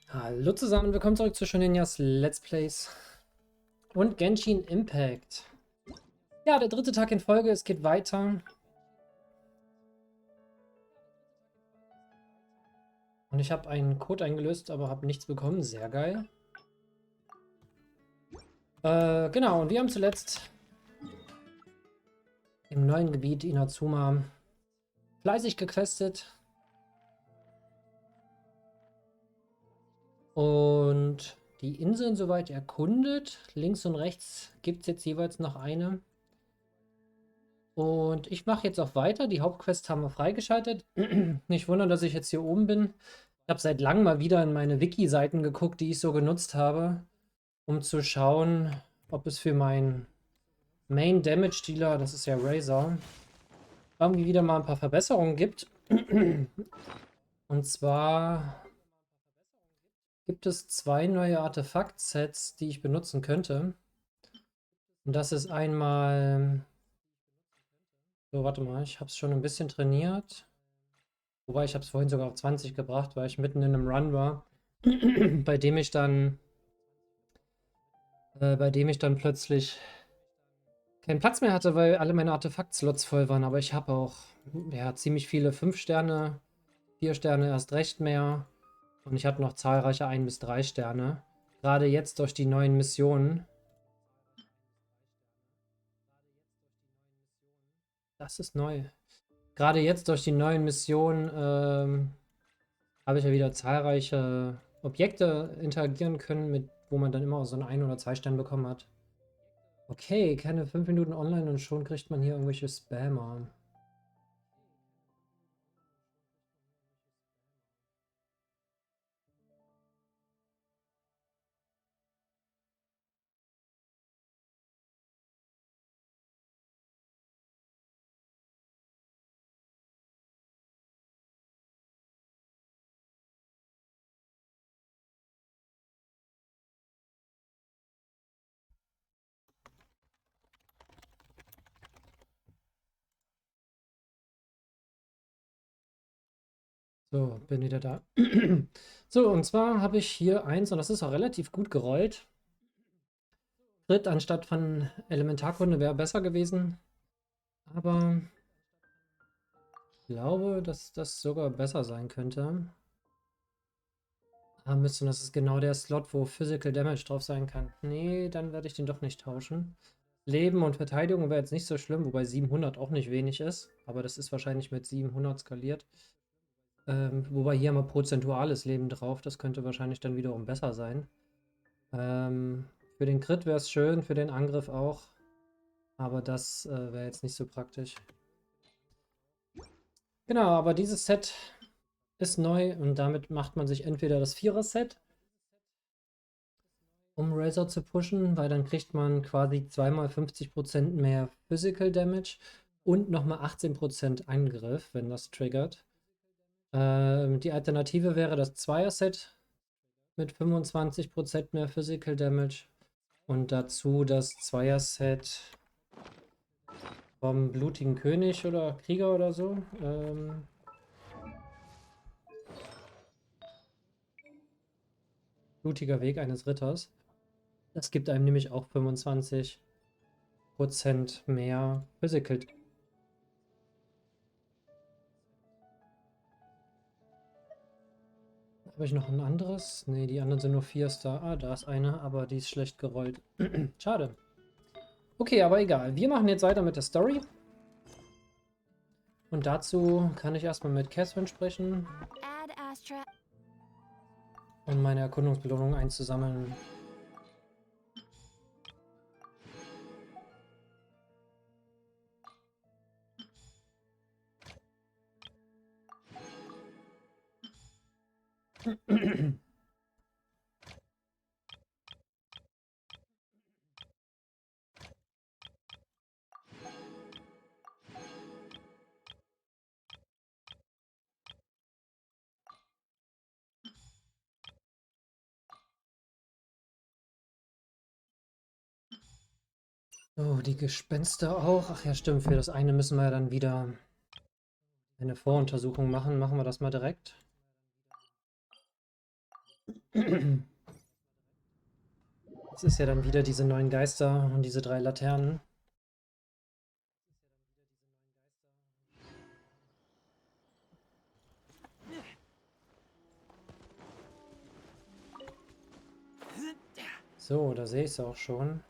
Hallo zusammen, willkommen zurück zu Shoninjas Let's Plays und Genshin Impact. Ja, der dritte Tag in Folge, es geht weiter. Und ich habe einen Code eingelöst, aber habe nichts bekommen, sehr geil. Genau, und wir haben zuletzt im neuen Gebiet Inazuma fleißig gequestet. Und die Inseln soweit erkundet. Links und rechts gibt es jetzt jeweils noch eine. Und ich mache jetzt auch weiter. Die Hauptquests haben wir freigeschaltet. Nicht wundern, dass ich jetzt hier oben bin. Ich habe seit langem mal wieder in meine Wiki-Seiten geguckt, die ich so genutzt habe, um zu schauen, ob es für meinen Main Damage Dealer, das ist ja Razor, irgendwie wieder mal ein paar Verbesserungen gibt. Und zwar gibt es zwei neue Artefakt-Sets, die ich benutzen könnte. Und das ist einmal... So, warte mal, ich habe es schon ein bisschen trainiert. Wobei ich habe es vorhin sogar auf 20 gebracht, weil ich mitten in einem Run war, bei dem ich dann plötzlich keinen Platz mehr hatte, weil alle meine Artefakt-Slots voll waren. Aber ich habe auch ja, ziemlich viele 5 Sterne, 4 Sterne erst recht mehr. Und ich hatte noch zahlreiche 1 bis 3 Sterne. Gerade jetzt durch die neuen Missionen. Das ist neu. Gerade jetzt durch die neuen Missionen habe ich ja wieder zahlreiche Objekte interagieren können, mit, wo man dann immer so einen 1 oder 2 Stern bekommen hat. Okay, keine 5 Minuten online und schon kriegt man hier irgendwelche Spammer. So, bin wieder da. So, und zwar habe ich hier eins, und das ist auch relativ gut gerollt. Crit anstatt von Elementarkunde wäre besser gewesen. Aber ich glaube, dass das sogar besser sein könnte. Ah, Mist, und das ist genau der Slot, wo Physical Damage drauf sein kann. Nee, dann werde ich den doch nicht tauschen. Leben und Verteidigung wäre jetzt nicht so schlimm, wobei 700 auch nicht wenig ist. Aber das ist wahrscheinlich mit 700 skaliert. Wobei hier haben wir prozentuales Leben drauf. Das könnte wahrscheinlich dann wiederum besser sein. Für den Crit wäre es schön, für den Angriff auch. Aber das wäre jetzt nicht so praktisch. Genau, aber dieses Set ist neu und damit macht man sich entweder das 4er-Set, um Razor zu pushen, weil dann kriegt man quasi zweimal 50% mehr Physical Damage und nochmal 18% Angriff, wenn das triggert. Die Alternative wäre das 2er-Set mit 25% mehr Physical Damage und dazu das 2er-Set vom blutigen König oder Krieger oder so. Blutiger Weg eines Ritters. Das gibt einem nämlich auch 25% mehr Physical. Habe ich noch ein anderes? Ne, die anderen sind nur 4-Star. Ah, da ist eine, aber die ist schlecht gerollt. Schade. Okay, aber egal. Wir machen jetzt weiter mit der Story. Und dazu kann ich erstmal mit Catherine sprechen, um meine Erkundungsbelohnung einzusammeln. Oh, die Gespenster auch. Ach ja, stimmt. Für das eine müssen wir ja dann wieder eine Voruntersuchung machen. Machen wir das mal direkt. Jetzt ist ja dann wieder diese 9 Geister und diese 3 Laternen. So, da sehe ich es auch schon.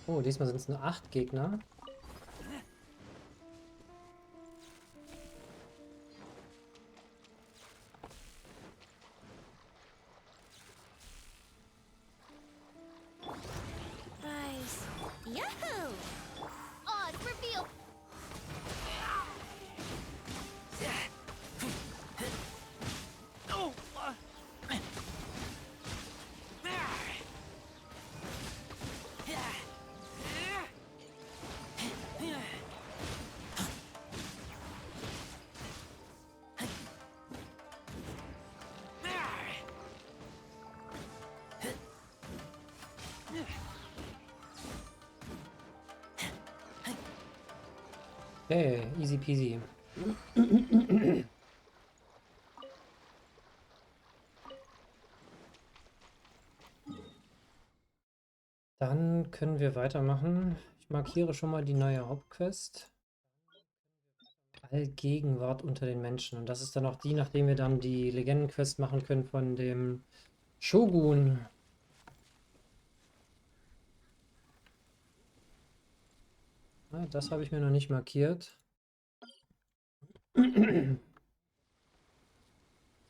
Oh, diesmal sind es nur 8 Gegner. Nice. Yahoo! Odd reveal. Okay, easy peasy. Dann können wir weitermachen. Ich markiere schon mal die neue Hauptquest. Allgegenwart unter den Menschen. Und das ist dann auch die, nachdem wir dann die Legendenquest machen können von dem Shogun. Ah, das habe ich mir noch nicht markiert. Haben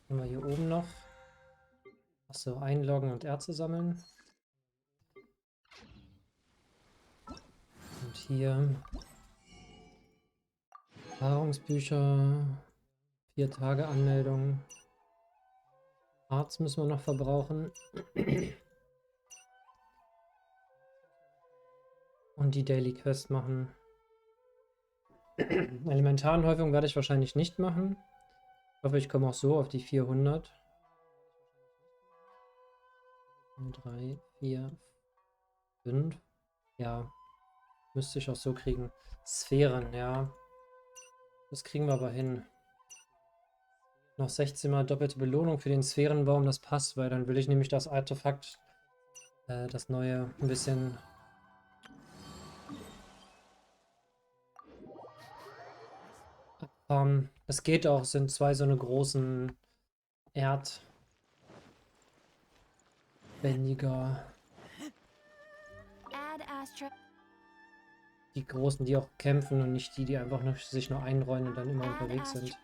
wir hier oben noch. Achso, einloggen und Erze sammeln. Und hier Erfahrungsbücher, 4 Tage Anmeldung. Arzt müssen wir noch verbrauchen. Und die Daily Quest machen. Elementaranhäufung werde ich wahrscheinlich nicht machen. Ich hoffe, ich komme auch so auf die 400. 3, 4, 5. Ja, müsste ich auch so kriegen. Sphären, ja. Das kriegen wir aber hin. Noch 16 Mal doppelte Belohnung für den Sphärenbaum, das passt, weil dann will ich nämlich das Artefakt, das neue, ein bisschen abfarmen. Es geht auch, es sind 2 so eine großen Erdbändiger. Add Astra. Die großen, die auch kämpfen und nicht die, die einfach nur, sich nur einrollen und dann immer unterwegs sind.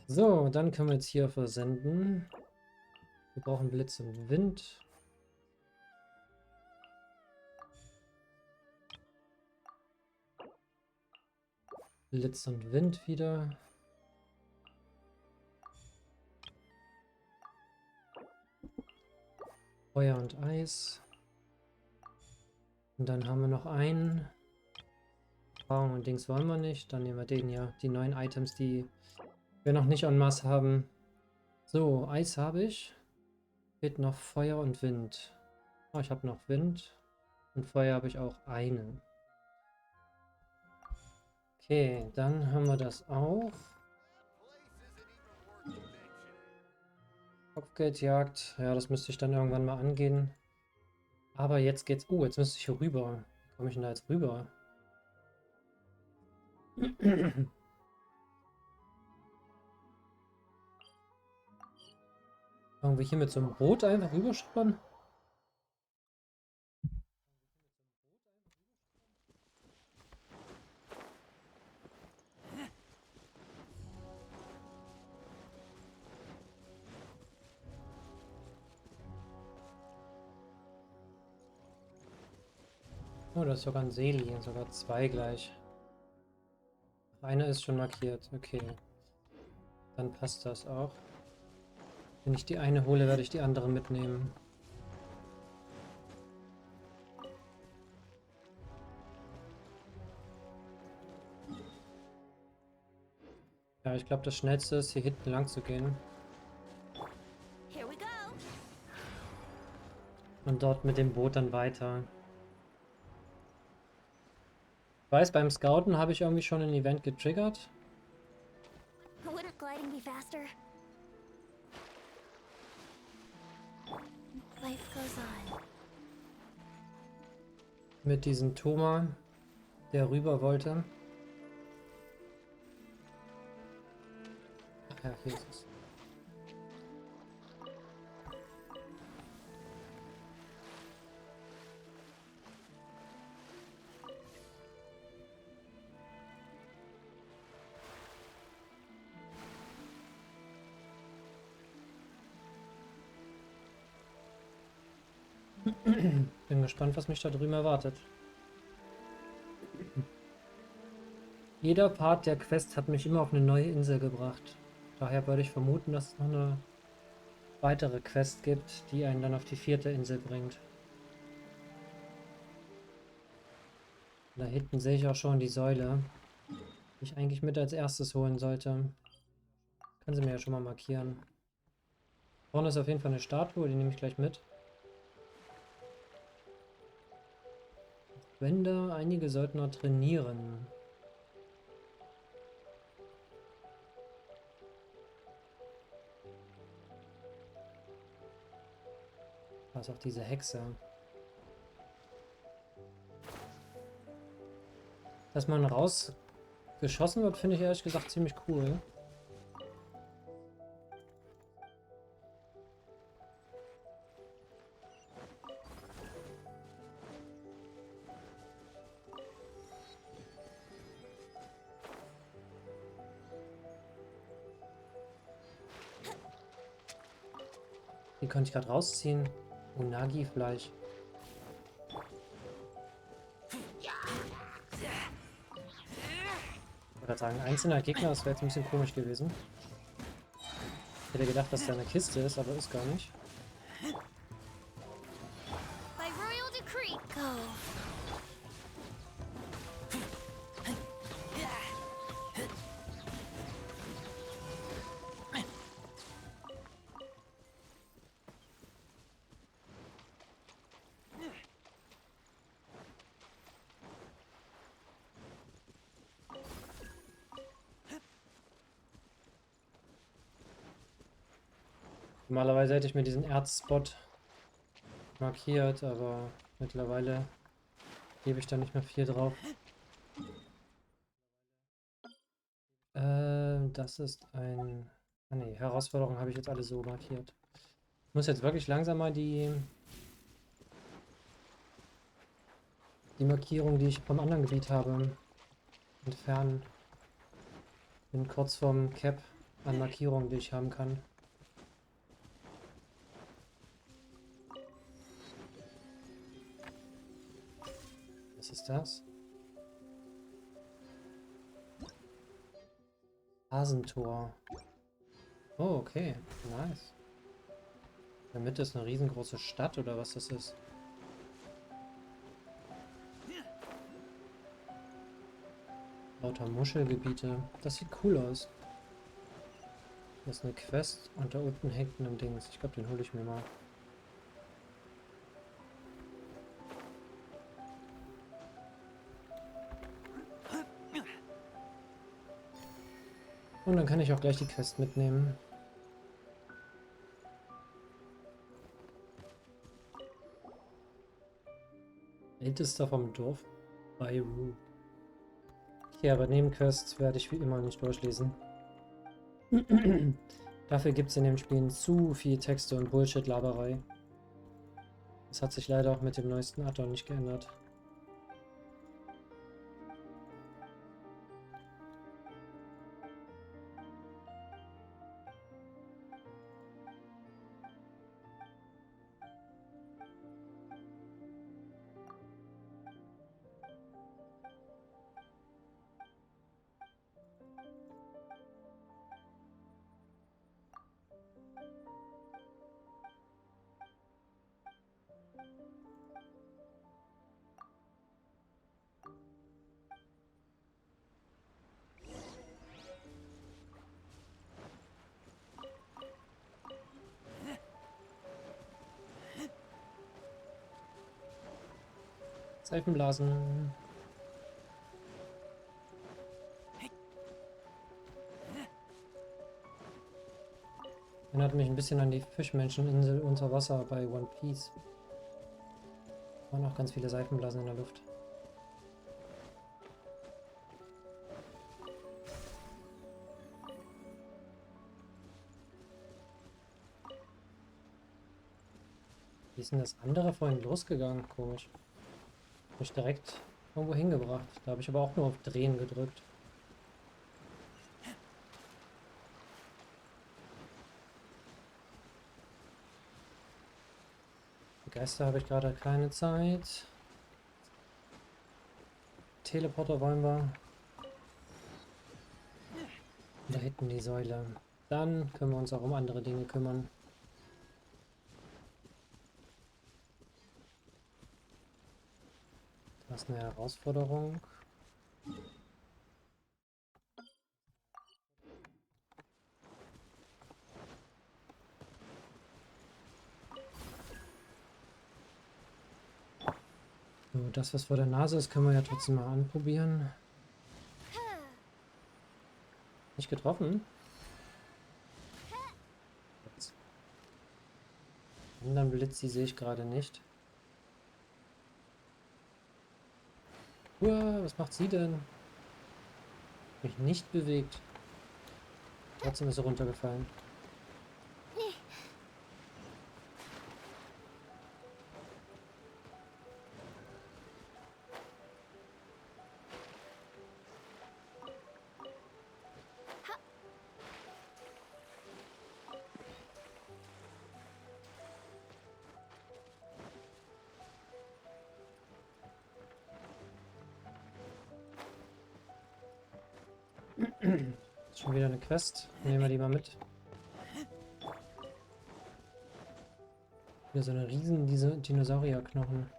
So, dann können wir jetzt hier versenden. Wir brauchen Blitz und Wind. Blitz und Wind wieder. Feuer und Eis. Und dann haben wir noch einen. Erfahrung und Dings wollen wir nicht. Dann nehmen wir den hier. Die neuen Items, die wir noch nicht en masse haben. So, Eis habe ich. Fehlt noch Feuer und Wind. Oh, ich habe noch Wind. Und Feuer habe ich auch einen. Okay, dann haben wir das auch. Kopfgeldjagd. Ja, das müsste ich dann irgendwann mal angehen. Aber jetzt geht's... Oh, jetzt müsste ich hier rüber. Wie komme ich denn da jetzt rüber? Irgendwie hier mit so einem Boot einfach rüberschippern? Oh, da ist sogar ein Seeli, sogar 2 gleich. Eine ist schon markiert, okay. Dann passt das auch. Wenn ich die eine hole, werde ich die andere mitnehmen. Ja, ich glaube, das Schnellste ist, hier hinten lang zu gehen. Here we go. Und dort mit dem Boot dann weiter. Ich weiß, beim Scouten habe ich irgendwie schon ein Event getriggert. Wouldn't gliding be faster? Life goes on. Mit diesem Thoma, der rüber wollte. Ach ja, hier ist es. Bin gespannt, was mich da drüben erwartet. Jeder Part der Quest hat mich immer auf eine neue Insel gebracht. Daher würde ich vermuten, dass es noch eine weitere Quest gibt, die einen dann auf die 4. Insel bringt. Da hinten sehe ich auch schon die Säule, die ich eigentlich mit als erstes holen sollte. Können Sie mir ja schon mal markieren. Vorne ist auf jeden Fall eine Statue, die nehme ich gleich mit. Wände, einige sollten noch trainieren. Da ist auch diese Hexe. Dass man rausgeschossen wird, finde ich ehrlich gesagt ziemlich cool. Die konnte ich gerade rausziehen. Unagi-Fleisch. Ich würde sagen, einzelner Gegner, das wäre jetzt ein bisschen komisch gewesen. Ich hätte gedacht, dass da eine Kiste ist, aber ist gar nicht. By royal decree, go. Normalerweise hätte ich mir diesen Erzspot markiert, aber mittlerweile gebe ich da nicht mehr viel drauf. Das ist ein... Ah ne, Herausforderung habe ich jetzt alle so markiert. Ich muss jetzt wirklich langsam mal die Markierung, die ich vom anderen Gebiet habe, entfernen. Bin kurz vorm Cap an Markierungen, die ich haben kann. Was ist das? Hasentor. Oh, okay. Nice. In der Mitte ist eine riesengroße Stadt oder was das ist. Lauter Muschelgebiete. Das sieht cool aus. Das ist eine Quest und da unten hängt ein Dings. Ich glaube, den hole ich mir mal. Und dann kann ich auch gleich die Quest mitnehmen. Ältester vom Dorf bei Ru. Okay, aber Nebenquests werde ich wie immer nicht durchlesen. Dafür gibt es in den Spielen zu viel Texte und Bullshit-Laberei. Das hat sich leider auch mit dem neuesten Add-on nicht geändert. Seifenblasen. Erinnert mich ein bisschen an die Fischmenscheninsel unter Wasser bei One Piece. Waren auch ganz viele Seifenblasen in der Luft. Wie ist denn das andere vorhin losgegangen? Komisch. Mich direkt irgendwo hingebracht. Da habe ich aber auch nur auf Drehen gedrückt. Für Geister habe ich gerade keine Zeit. Teleporter wollen wir. Und da hinten die Säule. Dann können wir uns auch um andere Dinge kümmern. Das ist eine Herausforderung. So, das, was vor der Nase ist, können wir ja trotzdem mal anprobieren. Nicht getroffen? Jetzt. Anderen Blitz, die sehe ich gerade nicht. Uah, was macht sie denn? Mich nicht bewegt. Trotzdem ist sie runtergefallen. Ist schon wieder eine Quest. Nehmen wir die mal mit. Wieder so eine riesen Dinosaurierknochen.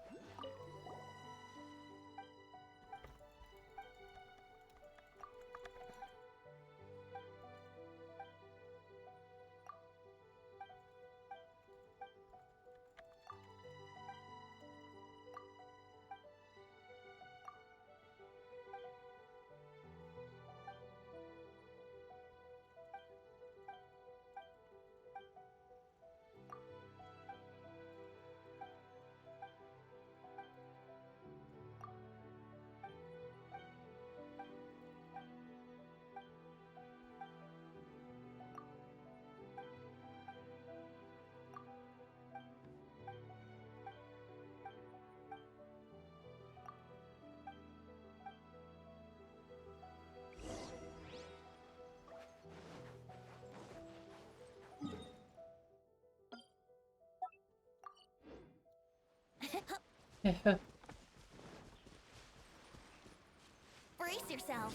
Brace yourself.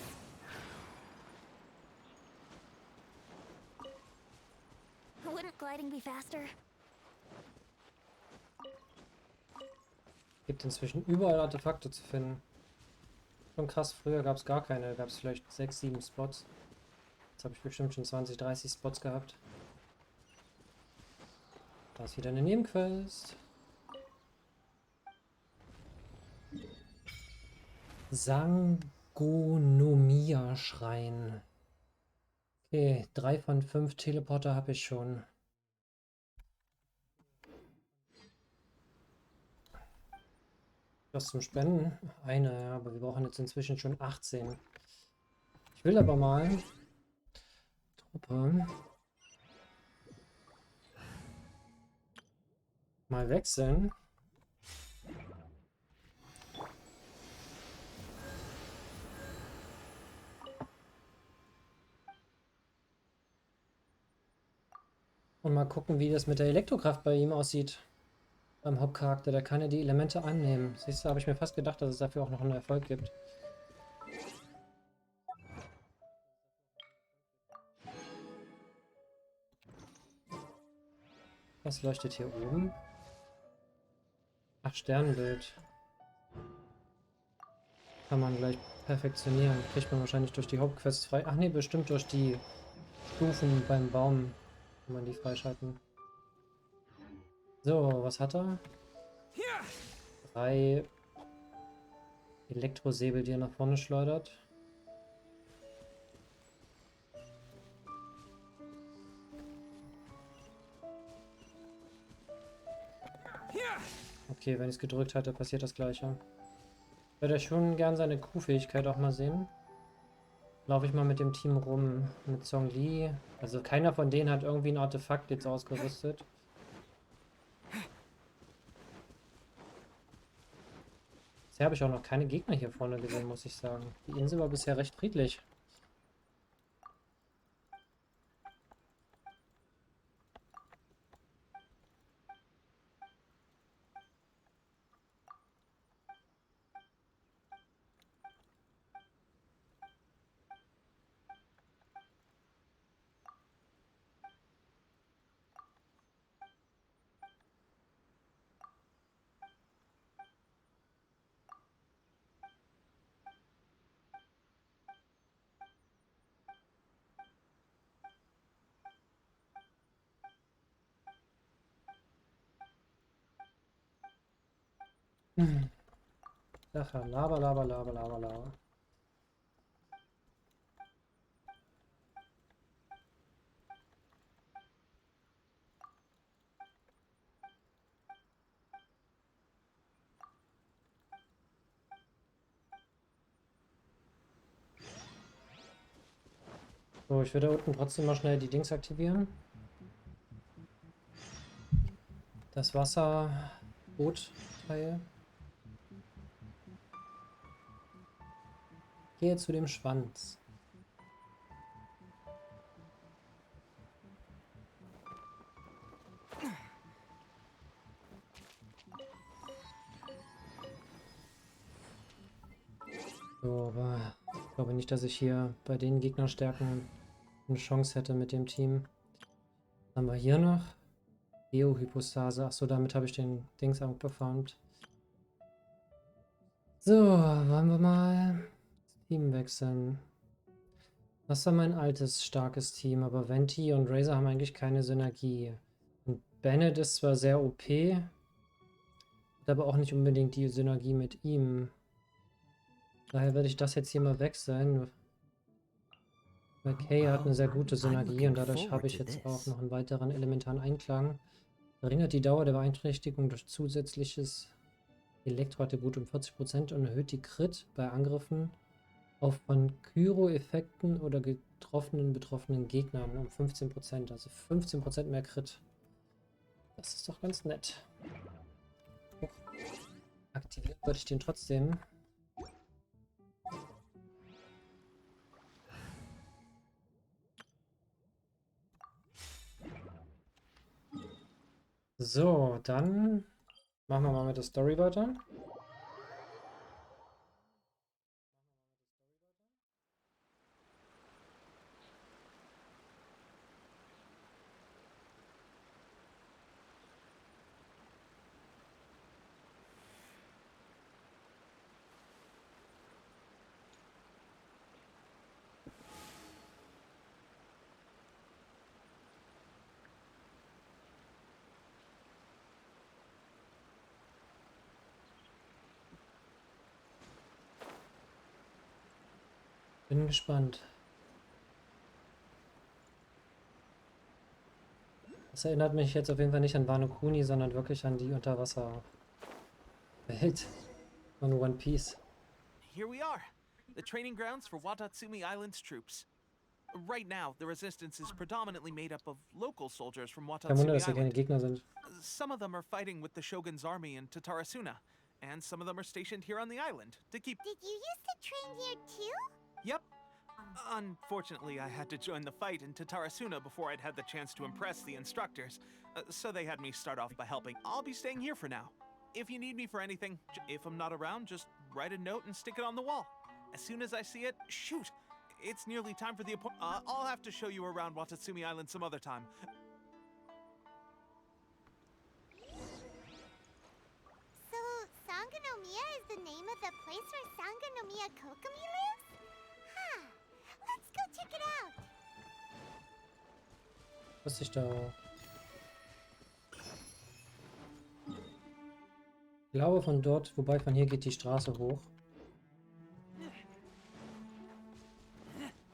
Wouldn't gliding be faster? Gibt inzwischen überall Artefakte zu finden. Schon krass, früher gab es gar keine. Da gab es vielleicht 6, 7 Spots. Jetzt habe ich bestimmt schon 20, 30 Spots gehabt. Da ist wieder eine Nebenquest. Sangonomia-Schrein. Okay, 3 von 5 Teleporter habe ich schon. Was zum Spenden? Eine, ja, aber wir brauchen jetzt inzwischen schon 18. Ich will aber mal Truppe mal wechseln. Und mal gucken, wie das mit der Elektrokraft bei ihm aussieht. Beim Hauptcharakter, der kann ja die Elemente annehmen. Siehst du, habe ich mir fast gedacht, dass es dafür auch noch einen Erfolg gibt. Was leuchtet hier oben? Ach, Sternbild. Kann man gleich perfektionieren. Kriegt man wahrscheinlich durch die Hauptquests frei. Ach nee, bestimmt durch die Stufen beim Baum kann man die freischalten. So, was hat er? 3 Elektrosäbel, die er nach vorne schleudert. Okay, wenn ich es gedrückt hatte, passiert das Gleiche. Ich würde schon gern seine Q-Fähigkeit auch mal sehen. Laufe ich mal mit dem Team rum. Mit Song Li. Also keiner von denen hat irgendwie ein Artefakt jetzt ausgerüstet. Bisher habe ich auch noch keine Gegner hier vorne gesehen, muss ich sagen. Die Insel war bisher recht friedlich. Hm. Sache. Laber, laber, laber, laber, laber. So, ich würde da unten trotzdem mal schnell die Dings aktivieren. Das Wasserboot-Teil. Gehe zu dem Schwanz. So, aber ich glaube nicht, dass ich hier bei den Gegnerstärken eine Chance hätte mit dem Team. Was haben wir hier noch? Geohypostase. Achso, damit habe ich den Dings auch performt. So, wollen wir mal das Team wechseln. Das war mein altes, starkes Team, aber Venti und Razor haben eigentlich keine Synergie. Und Bennett ist zwar sehr OP, hat aber auch nicht unbedingt die Synergie mit ihm. Daher werde ich das jetzt hier mal wechseln. Weil Kay hat eine sehr gute Synergie und dadurch habe ich jetzt auch noch einen weiteren elementaren Einklang. Verringert die Dauer der Beeinträchtigung durch zusätzliches Elektroattribut um 40% und erhöht die Crit bei Angriffen auf von Kyro-Effekten oder betroffenen Gegnern um 15%. Also 15% mehr Crit. Das ist doch ganz nett. Aktivieren würde ich den trotzdem. So, dann machen wir mal mit der Story weiter. Bin gespannt. Das erinnert mich jetzt auf jeden Fall nicht an Wano Kuni, sondern wirklich an die Unterwasserwelt von One Piece. Here we are, the training grounds for Watatsumi Island's troops. Right now, the resistance is predominantly made up of local soldiers from Kein Wunder, Watatsumi dass hier keine Island. Gegner sind. Some of them are fighting with the Shogun's army in Tatarasuna, and some of them are stationed here on the island to keep... Did you used to train here too? Yep. Unfortunately, I had to join the fight in Tatarasuna before I'd had the chance to impress the instructors, so they had me start off by helping. I'll be staying here for now. If you need me for anything, if I'm not around, just write a note and stick it on the wall. As soon as I see it, shoot! It's nearly time for the appointment. I'll have to show you around Watatsumi Island some other time. So, Sangonomiya is the name of the place where Sangonomiya Kokomi lives? Huh. Let's go check it out. Was ich da... Ich glaube von dort, wobei von hier geht die Straße hoch.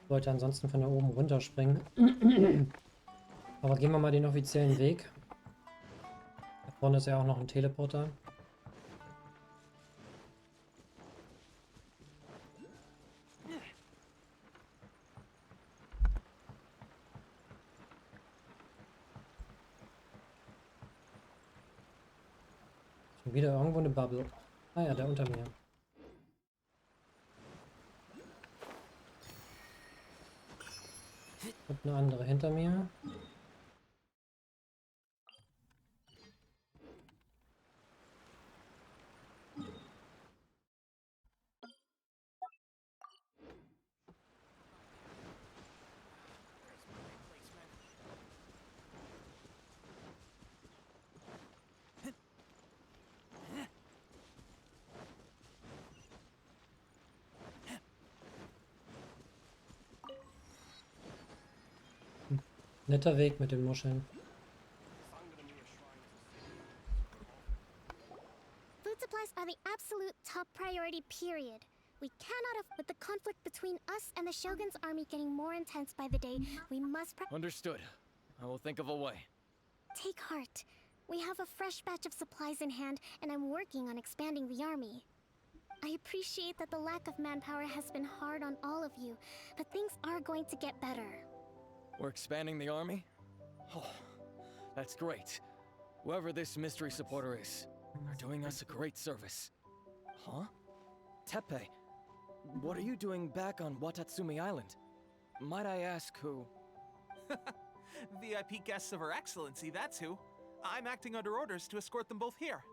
Ich wollte ansonsten von da oben runterspringen. Aber gehen wir mal den offiziellen Weg. Vorne ist ja auch noch ein Teleporter. Schon wieder irgendwo eine Bubble. Ah ja, der unter mir. Und eine andere hinter mir. Netter Weg mit den Muscheln. Food supplies are the absolute top priority, period. We cannot have, with the conflict between us and the Shogun's army getting more intense by the day, we must Understood. I will think of a way. take heart. We have a fresh batch of supplies in hand, and I'm working on expanding the army. I appreciate that the lack of manpower has been hard on all of you, but things are going to get better. We're expanding the army? Oh, that's great. Whoever this mystery supporter is, they're doing us a great service. Huh? Teppei, what are you doing back on Watatsumi Island? Might I ask who? VIP guests of Her Excellency, that's who. I'm acting under orders to escort them both here.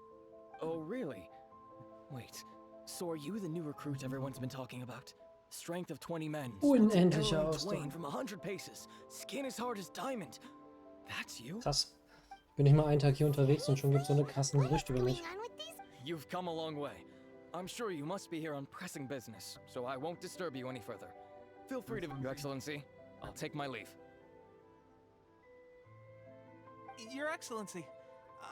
Oh, really? Wait, so are you the new recruit everyone's been talking about? Strength of 20 men. Unendliche arrow in Ausdauer. twain from 100 paces. Skin as hard as diamond. That's you? Krass. Bin nicht mal einen Tag hier unterwegs und schon gibt es so eine krassen Gerüchte über mich. Going on with these? You've come a long way. I'm sure you must be here on pressing business, so I won't disturb you any further. Feel free to, Your Excellency. I'll take my leave. Your Excellency,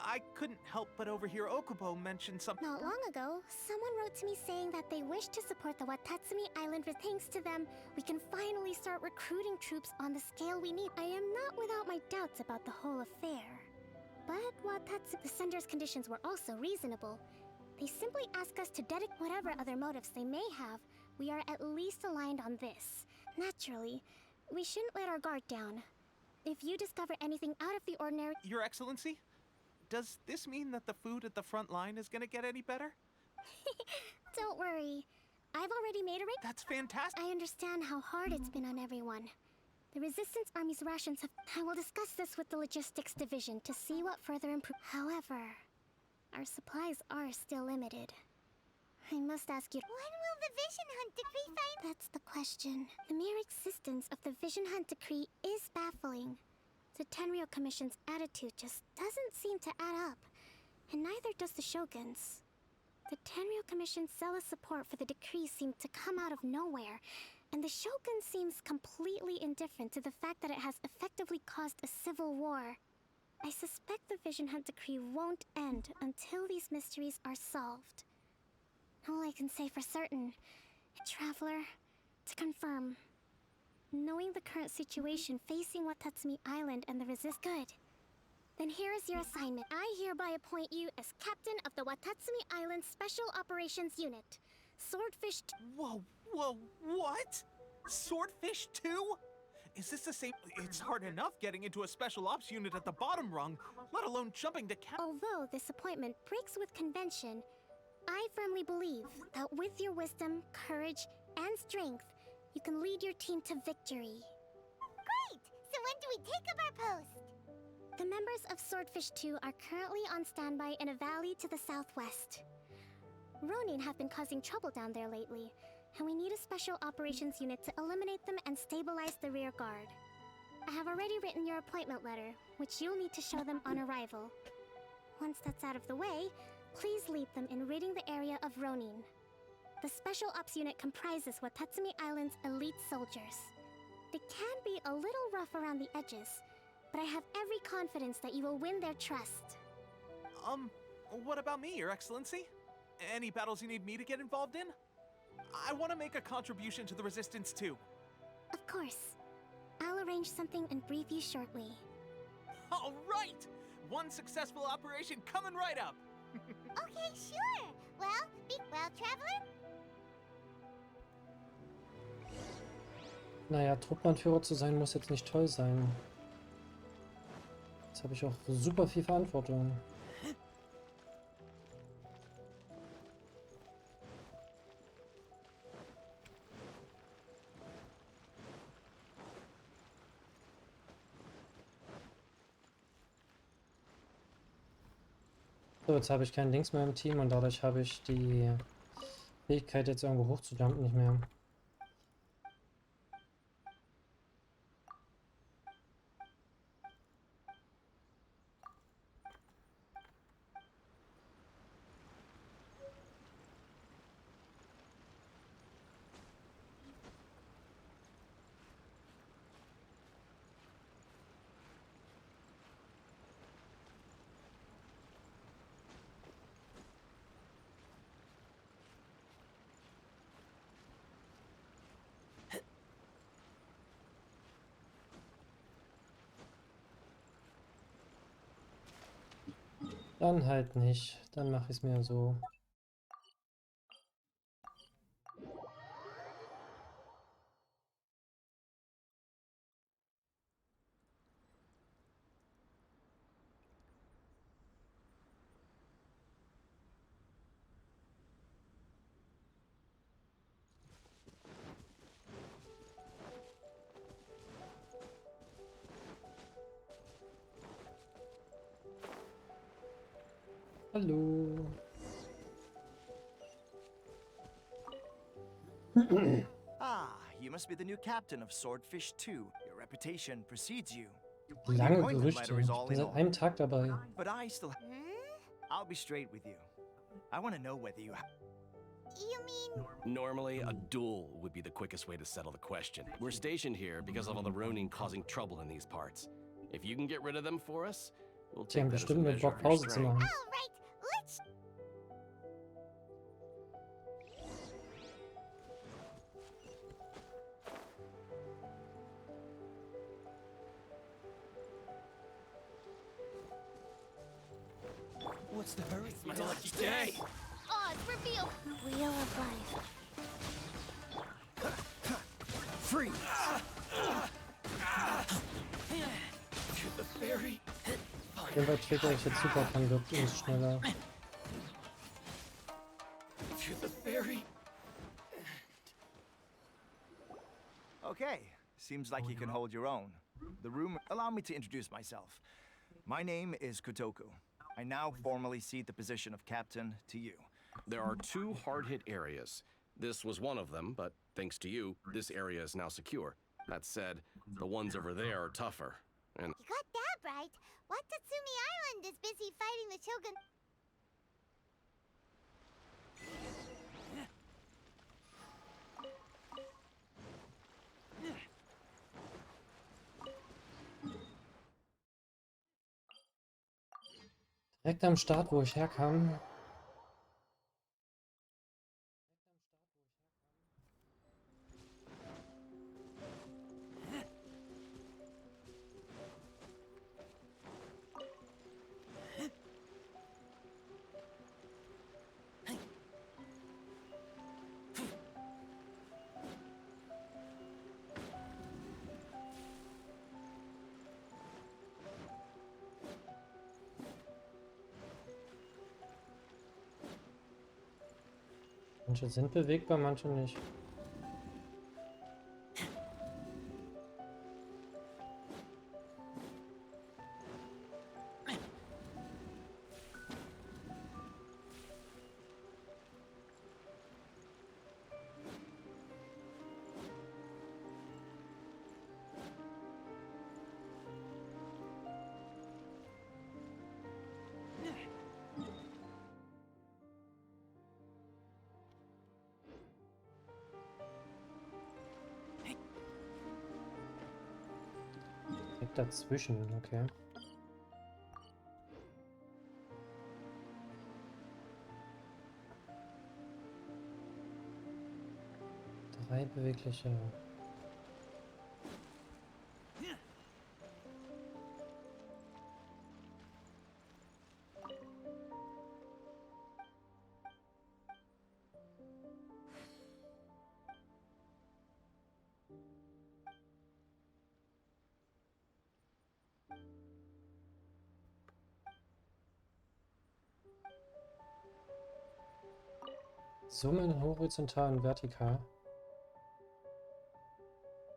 I couldn't help but overhear Okubo mention something. Not long ago, someone wrote to me saying that they wish to support the Watatsumi Island. With thanks to them, we can finally start recruiting troops on the scale we need. I am not without my doubts about the whole affair. But the sender's conditions were also reasonable. They simply ask us to dedicate whatever other motives they may have. We are at least aligned on this. Naturally, we shouldn't let our guard down. If you discover anything out of the ordinary... Your Excellency, does this mean that the food at the front line is gonna get any better? Don't worry. I've already made That's fantastic. I understand how hard it's been on everyone. The Resistance Army's rations have... I will discuss this with the Logistics Division to see what further improve... However, our supplies are still limited. I must ask you... When will the Vision Hunt Decree find... That's the question. The mere existence of the Vision Hunt Decree is baffling. The Tenryou Commission's attitude just doesn't seem to add up. And neither does the Shogun's. The Tenryou Commission's zealous support for the decree seemed to come out of nowhere, and the Shogun seems completely indifferent to the fact that it has effectively caused a civil war. I suspect the Vision Hunt Decree won't end until these mysteries are solved. All I can say for certain, Traveler, to confirm. Knowing the current situation facing Watatsumi Island and the Good. Then here is your assignment. I hereby appoint you as captain of the Watatsumi Island Special Operations Unit. Swordfish... Whoa, what? Swordfish 2? Is this the same? It's hard enough getting into a special ops unit at the bottom rung, let alone jumping to Although this appointment breaks with convention, I firmly believe that with your wisdom, courage, and strength, you can lead your team to victory. Great! So when do we take up our post? The members of Swordfish 2 are currently on standby in a valley to the southwest. Ronin have been causing trouble down there lately, and we need a special operations unit to eliminate them and stabilize the rear guard. I have already written your appointment letter, which you'll need to show them on arrival. Once that's out of the way, please lead them in ridding the area of Ronin. The Special Ops unit comprises Watatsumi Island's elite soldiers. They can be a little rough around the edges, but I have every confidence that you will win their trust. What about me, Your Excellency? Any battles you need me to get involved in? I want to make a contribution to the Resistance too. Of course. I'll arrange something and brief you shortly. All right! One successful operation coming right up. Okay, sure. Well, well, Traveler? Naja, Truppenanführer zu sein muss jetzt nicht toll sein. Jetzt habe ich auch super viel Verantwortung. So, jetzt habe ich kein Links mehr im Team und dadurch habe ich die Fähigkeit, jetzt irgendwo hochzujumpen, nicht mehr. Dann halt nicht. Dann mache ich es mir so. Hallo. Ah, you must be the new captain of Swordfish 2. Your reputation precedes you. Lange appointment Gerüchte. letter is Ich all bin in seit all. einem Tag dabei. But I still... Hmm? I'll be straight with you. I want to know whether you... You mean... Normally, a duel would be the quickest way to settle the question. We're stationed here because of all the Ronin causing trouble in these parts. If you can get rid of them for us, we'll Die haben take that as a bestimmt mit measure Bock of your Pause zu strength. machen. All right, let's... What's the hurry? My lucky day. Odds reveal. Wheel of life. Free! To the ferry. Den weit triggere ich jetzt super kann, wird uns schneller. To the ferry. Okay, seems like you can hold your own. The room... Allow me to introduce myself. My name is Kotoku. I now formally cede the position of captain to you. There are two hard-hit areas. This was one of them, but thanks to you, this area is now secure. That said, the ones over there are tougher. And You got that right. Watatsumi Island is busy fighting the Shogun. Direkt am Start, wo ich herkam. Manche sind bewegbar, manche nicht. Direkt dazwischen, okay. Drei bewegliche. Summen horizontal und vertikal.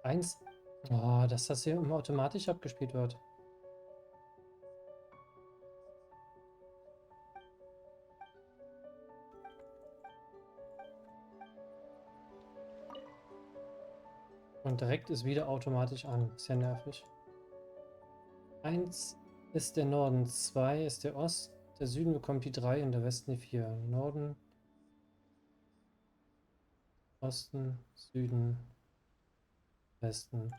1. Oh, dass das hier immer automatisch abgespielt wird. Und direkt ist wieder automatisch an. Ist ja nervig. 1 ist der Norden, 2 ist der Ost, der Süden bekommt die 3 und der Westen die 4. Norden, Osten, Süden, Westen.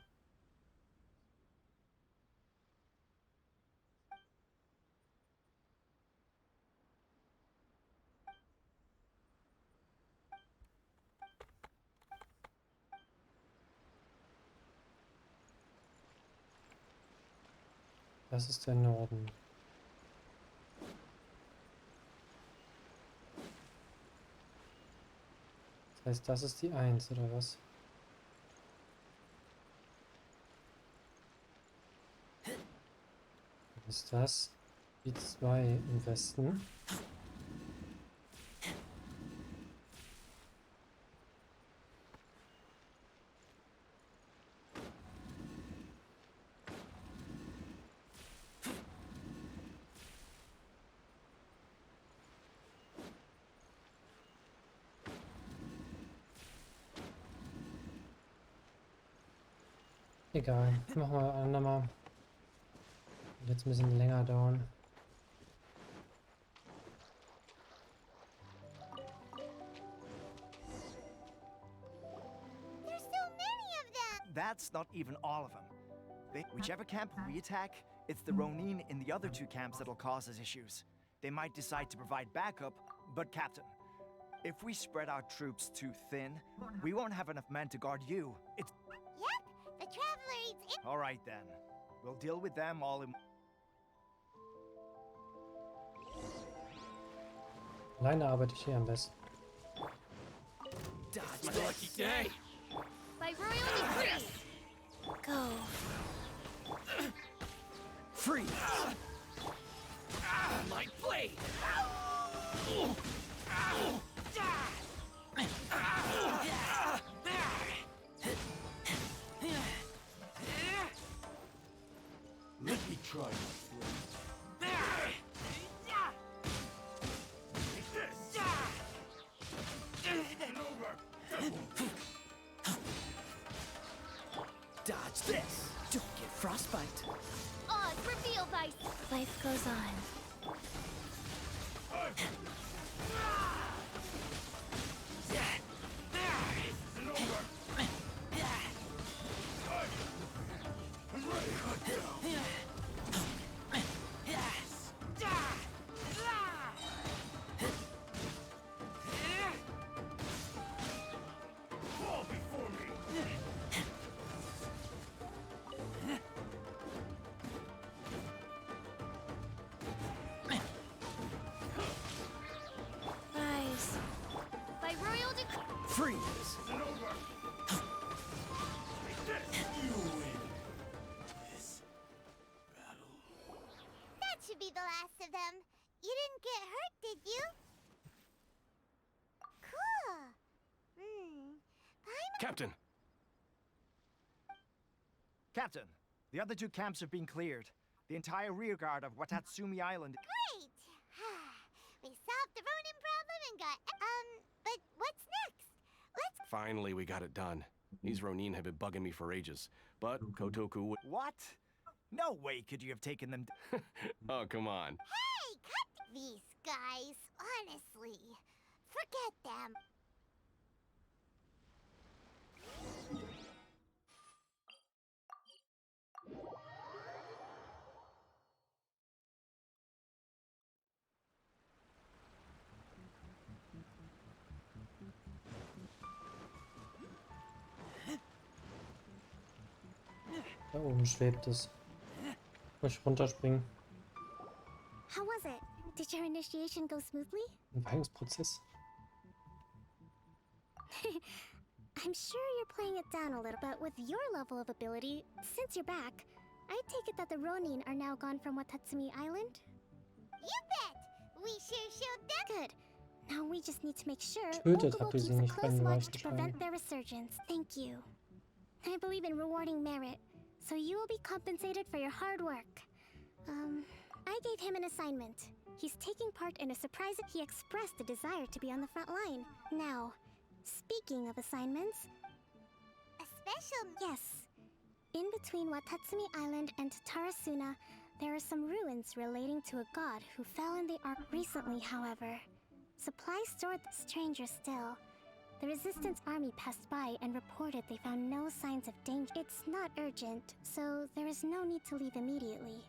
Das ist der Norden. Das heißt, das ist die 1, oder was? Dann ist das die 2 im Westen. Egal, machen wir ein andermal. Wird jetzt ein bisschen länger dauern. There's so many of them! That's not even all of them. Whichever camp we attack, it's the Ronin in the other 2 camps that'll cause us issues. They might decide to provide backup, but Captain, if we spread our troops too thin, we won't have enough men to guard you. It's... Yep, the Traveler eats in. All right then. We'll deal with them all in... Alleine arbeite ich hier am besten. Dodge my lucky day! By royal decree! Go. Freeze! My blade! Let me try my Dodge this! Don't get frostbite! Oz, reveal thy... Life goes on. Rise. By royal decree... Freeze! That should be the last of them. You didn't get hurt, did you? Cool. Captain! Captain, the other 2 camps have been cleared. The entire rearguard of Watatsumi Island... Great! We solved the Ronin problem and got... but what's next? Let's... Finally, we got it done. These Ronin have been bugging me for ages, but Kotoku would... What? No way could you have taken them... Oh, come on. Hey, cut these guys. Honestly. Forget them. Da oben schwebt es. Muss ich runterspringen. How was it? Did your initiation go smoothly? Ein Weihungsprozess. I'm sure you're playing it down a little, but with your level of ability, since you're back, I take it that the Ronin are now gone from Watatsumi Island? You bet! We sure showed them! Good. Now we just need to make sure Tötet Okubo habt ihr sie keeps a nicht close beim watch to Weichgeschlagen. prevent their resurgence. Thank you. I believe in rewarding merit, so you will be compensated for your hard work. I gave him an assignment. He's taking part in a surprise. He expressed a desire to be on the front line. Now, speaking of assignments... A special... Yes. In between Watatsumi Island and Tarasuna, there are some ruins relating to a god who fell in the ark recently, however. Supplies stored stranger still. The Resistance army passed by and reported they found no signs of danger. It's not urgent, so there is no need to leave immediately.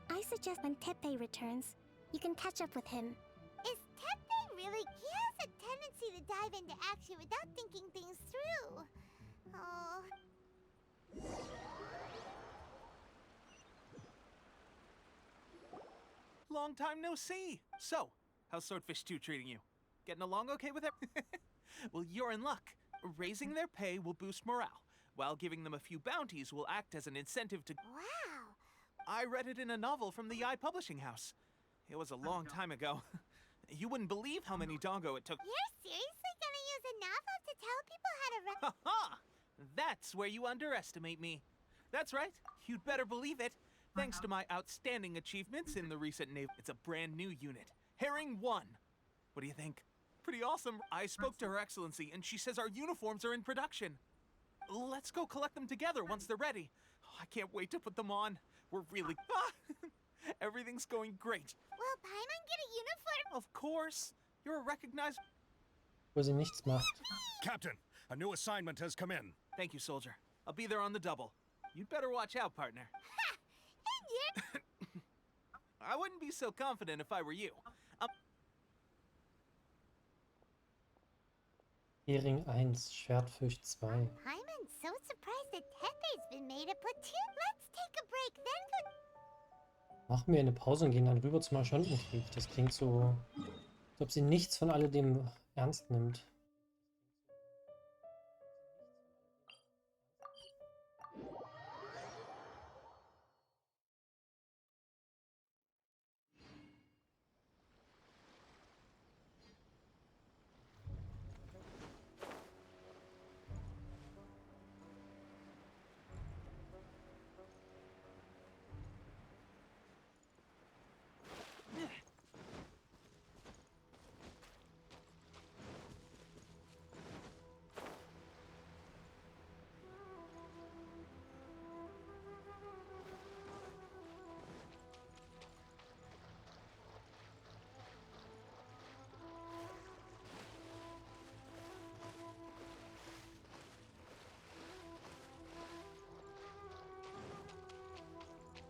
I suggest when Teppei returns, you can catch up with him. Is Teppei really? He has a tendency to dive into action without thinking things through. Oh. Long time no see. So, how's Swordfish 2 treating you? Getting along okay with it? Well, you're in luck. Raising their pay will boost morale, while giving them a few bounties will act as an incentive to... Wow. I read it in a novel from the publishing house. It was a long time ago. You wouldn't believe how many doggo it took. You're seriously gonna use a novel to tell people how to Ha ha! That's where you underestimate me. That's right. You'd better believe it. Thanks to my outstanding achievements in the recent Navy, it's a brand new unit. Herring 1. What do you think? Pretty awesome. I spoke to Her Excellency, and she says our uniforms are in production. Let's go collect them together once they're ready. I can't wait to put them on. We're really... Everything's going great. Will Paimon get a uniform? Of course. You're a recognized... Wo sie nichts macht. Captain, a new assignment has come in. Thank you, soldier. I'll be there on the double. You'd better watch out, partner. Ha! And you're... I wouldn't be so confident if I were you. Hering 1, Schwertfisch 2. Paimon's so surprised that Teppei's been made a platoon. Let's take a break, then go... Machen wir eine Pause und gehen dann rüber zum Marschantenkrieg. Das klingt so, als ob sie nichts von alledem ernst nimmt.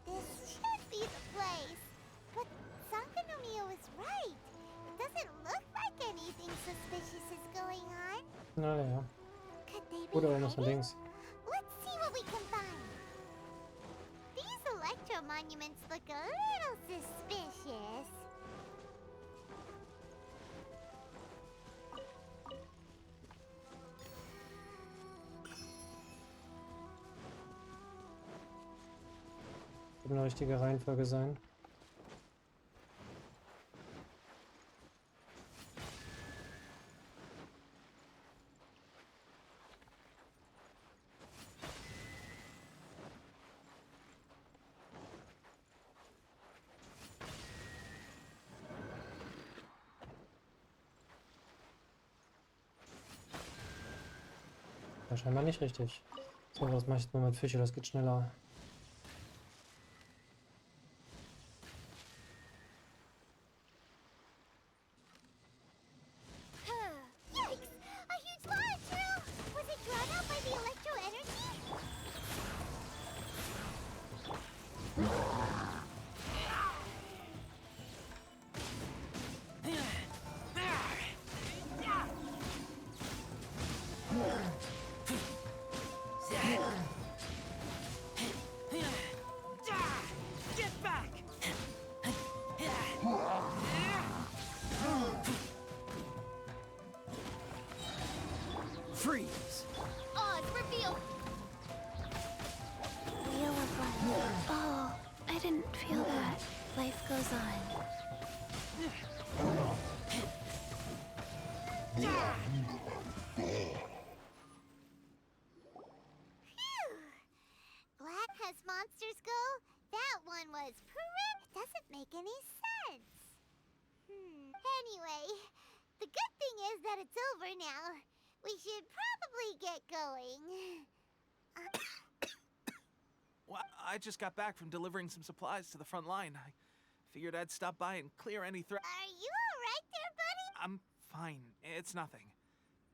This should be the place. But Sankanomiya was right. It doesn't look like anything suspicious is going on. Naja. Could they be Oder irgendwas von hiding? links. Let's see what we can find. These electro monuments look a little suspicious. Wird eine richtige Reihenfolge sein. Ja, scheinbar nicht richtig. So, was mache ich jetzt mal mit Fische? Das geht schneller. Yikes! A huge lava trail! Was it drawn out by the electro energy? Get back! Freeze! Oz, reveal! Wheel of life. Oh, I didn't feel that. Life goes on. Black has monsters go? That one was It doesn't make any sense. Anyway, the good thing is that it's over now. We should probably get going. Well, I just got back from delivering some supplies to the front line. I figured I'd stop by and clear any threat. Are you alright there, buddy? I'm fine. It's nothing.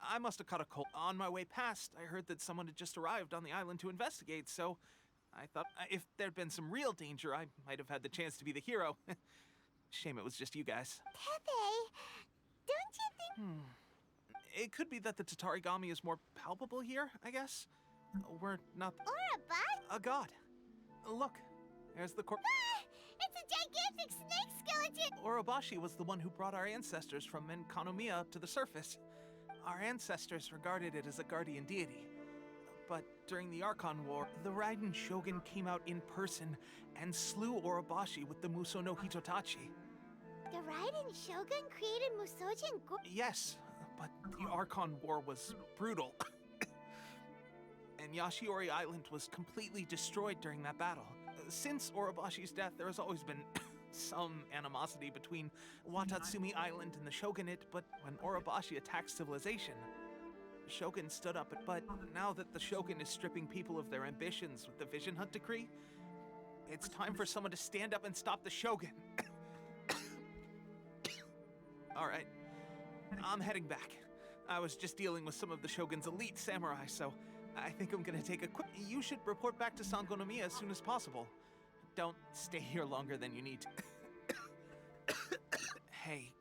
I must have caught a cold. On my way past, I heard that someone had just arrived on the island to investigate, so I thought if there'd been some real danger, I might have had the chance to be the hero. Shame it was just you guys. Pepe, don't you think... It could be that the Tatarigami is more palpable here, I guess. We're not... Or a bug? A god. Look, there's the corpse. Ah, it's a gigantic snake skeleton! Orobashi was the one who brought our ancestors from Menkanomiya up to the surface. Our ancestors regarded it as a guardian deity. But during the Archon War, the Raiden Shogun came out in person and slew Orobashi with the Muso no Hitotachi. The Raiden Shogun created Musojin Go... Yes, but the Archon War was brutal. And Yashiori Island was completely destroyed during that battle. Since Orobashi's death, there has always been some animosity between Watatsumi Island and the Shogunate, but when Orobashi attacked civilization, the Shogun stood up. But now that the Shogun is stripping people of their ambitions with the Vision Hunt Decree, it's time for someone to stand up and stop the Shogun. All right, I'm heading back. I was just dealing with some of the Shogun's elite samurai, so I think I'm gonna take a quick... You should report back to Sangonomiya as soon as possible. Don't stay here longer than you need to. Hey.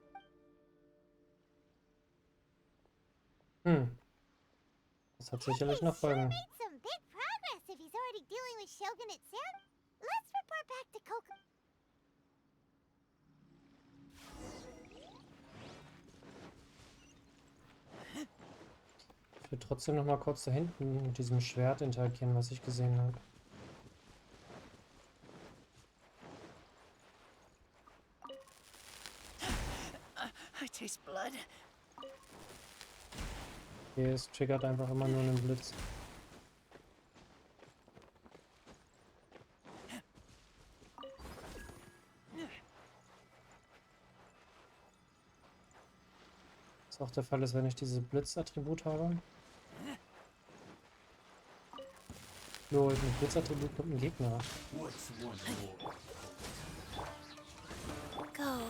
Das hat sicherlich noch Folgen. Made some big progress if he's already dealing with Shogunate Sam. Let's report back to Coco. Ich will trotzdem noch mal kurz da hinten mit diesem Schwert interagieren, was ich gesehen habe. I taste blood. Okay, es triggert einfach immer nur einen Blitz. Was auch der Fall ist, wenn ich dieses Blitzattribut habe. Lol, mit Blitzattribut kommt ein Gegner. What's one more? Go.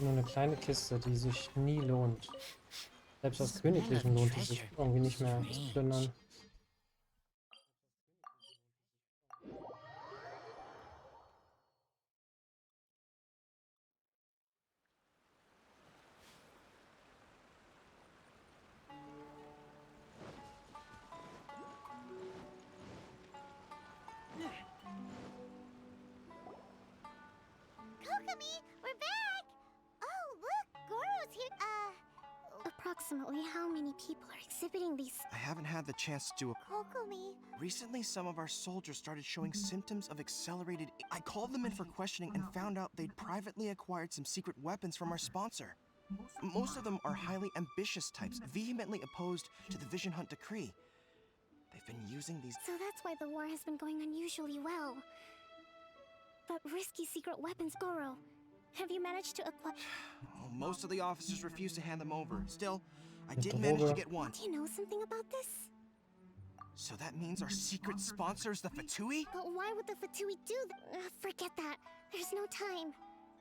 Nur eine kleine Kiste, die sich nie lohnt. Selbst aus Königlichen lohnt es sich irgendwie nicht mehr zu plündern. Kokomi, we're back! Oh, look, Goro's here. Approximately how many people are exhibiting these? I haven't had the chance to do a... Kokomi. Recently, some of our soldiers started showing symptoms of accelerated... I called them in for questioning and found out they'd privately acquired some secret weapons from our sponsor. Most of them are highly ambitious types, vehemently opposed to the Vision Hunt Decree. They've been using these... So that's why the war has been going unusually well. But risky secret weapons, Goro. Have you managed to acquire... Well, most of the officers refuse to hand them over. Still, I did manage to get one. Do you know something about this? So that means our secret sponsor is the Fatui? But why would the Fatui do that? Forget that. There's no time.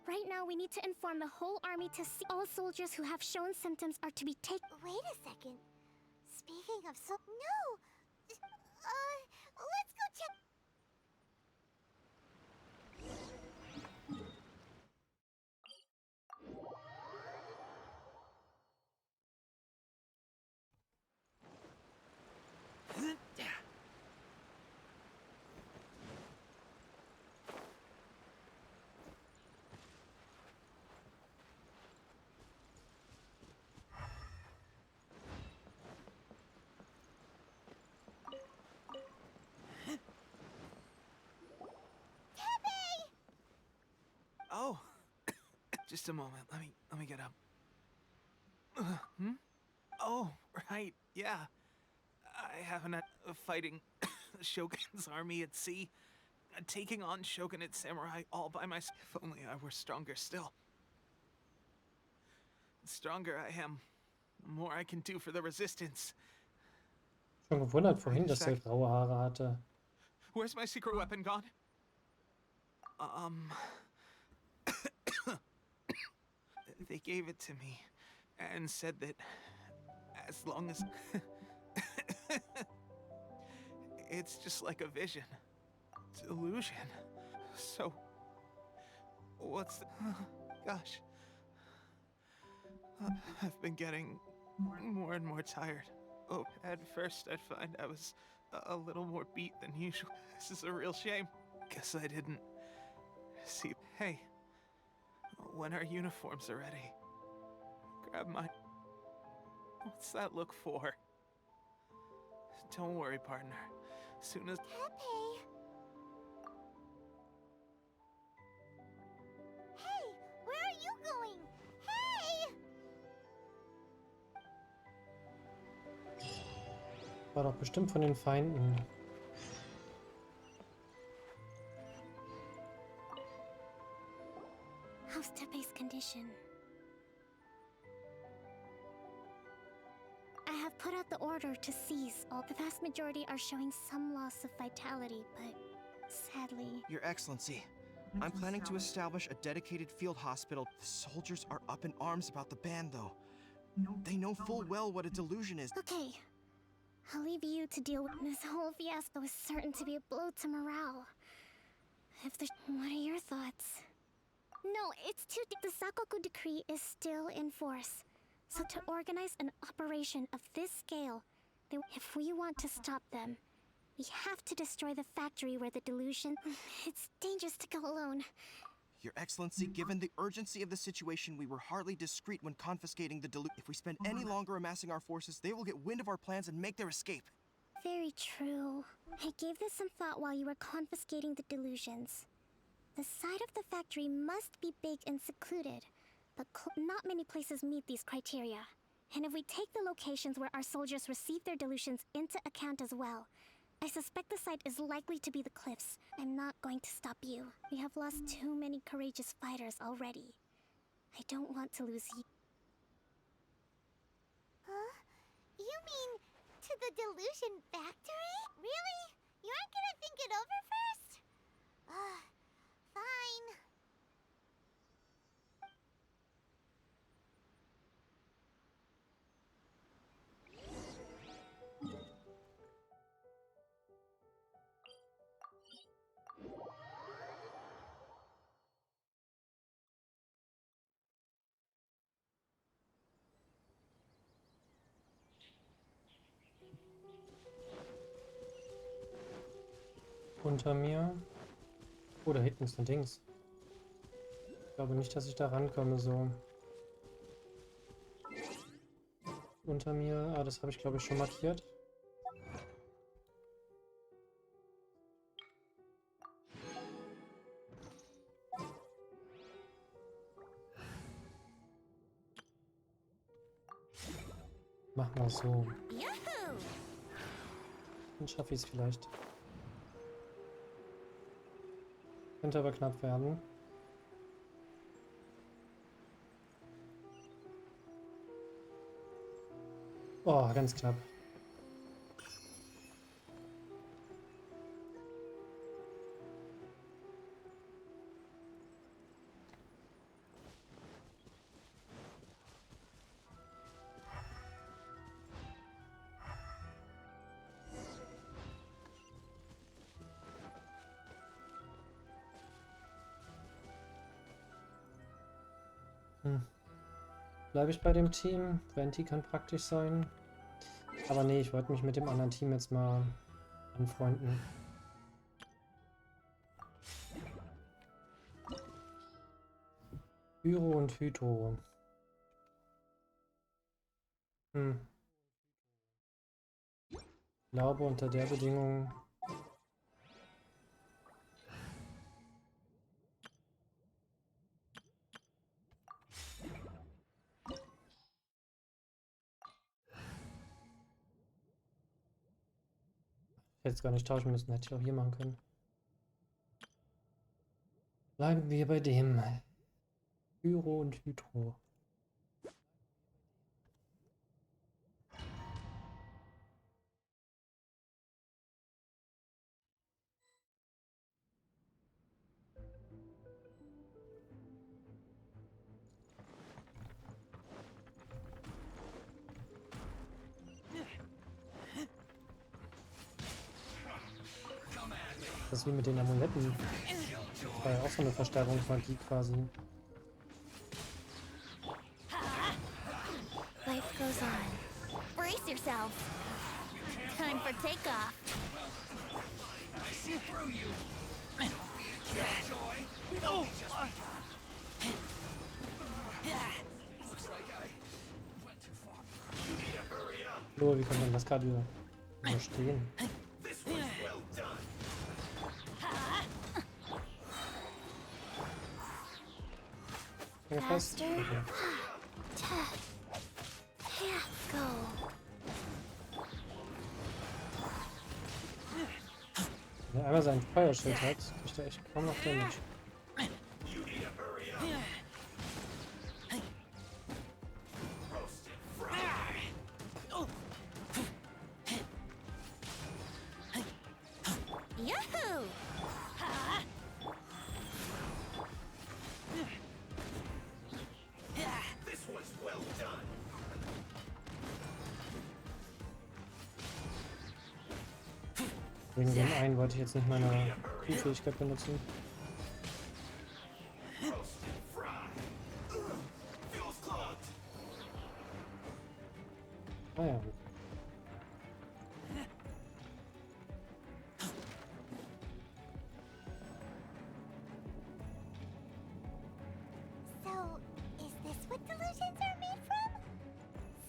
Right now, we need to inform the whole army to see all soldiers who have shown symptoms are to be taken. Wait a second. Speaking of No! Let's go check... Just a moment. Let me get up. Hmm? Oh, right. Yeah. I haven't fighting Shogun's army at sea, taking on Shogunate samurai all by myself. If only I were stronger still. The stronger I am, the more I can do for the resistance. Schon gewundert vorhin, Wait a dass der sec. graue Haare hatte. Where's my secret weapon gone? They gave it to me and said that as long as it's just like a vision, delusion. So what's the... gosh. I've been getting more and more tired. Oh, at first I'd find I was a little more beat than usual. This is a real shame. Guess I didn't see. Hey, when our uniforms are ready, grab mine. What's that look for? Don't worry, partner. Soon as... Pepe! Hey, where are you going? Hey! War doch bestimmt von den Feinden. How's Tepe's condition? I have put out the order to seize all. The vast majority are showing some loss of vitality, but sadly... Your Excellency, I'm planning to establish a dedicated field hospital. The soldiers are up in arms about the ban, though. They know full well what a delusion is. Okay. I'll leave you to deal with this whole fiasco is certain to be a blow to morale. What are your thoughts? No, it's too... The Sakoku decree is still in force. So to organize an operation of this scale, if we want to stop them, we have to destroy the factory where the delusion... It's dangerous to go alone. Your Excellency, given the urgency of the situation, we were hardly discreet when confiscating the delusion. If we spend any longer amassing our forces, they will get wind of our plans and make their escape. Very true. I gave this some thought while you were confiscating the delusions. The side of the factory must be big and secluded, but not many places meet these criteria. And if we take the locations where our soldiers receive their delusions into account as well, I suspect the site is likely to be the cliffs. I'm not going to stop you. We have lost too many courageous fighters already. I don't want to lose you. Huh? You mean to the delusion factory? Really? You aren't gonna think it over first? Fine. Unter mir. Oh, da hinten ist ein Dings. Ich glaube nicht, dass ich da rankomme so. Unter mir. Ah, das habe ich glaube ich schon markiert. Mach mal so. Dann schaffe ich es vielleicht. Könnte aber knapp werden. Oh, ganz knapp. Bleibe ich bei dem Team? Venti kann praktisch sein. Aber nee, ich wollte mich mit dem anderen Team jetzt mal anfreunden. Pyro und Hydro. Ich glaube, unter der Bedingung... Jetzt gar nicht tauschen müssen, hätte ich auch hier machen können. Bleiben wir bei dem Pyro und Hydro. Das ist wie mit den Amuletten. Das war ja auch so eine Verstärkungsmagie quasi. Life goes on. Brace yourself. Time for takeoff. Nur, wie kann man das gerade wieder überstehen? Ja, fast. Faster. Okay. Go. Wenn er einmal sein Feuerschild hat, kriegt er echt kaum noch Damage. Yahoo! Wegen dem einen wollte ich jetzt nicht meine Fähigkeit benutzen. Ah ja. So, is this what delusions are made from?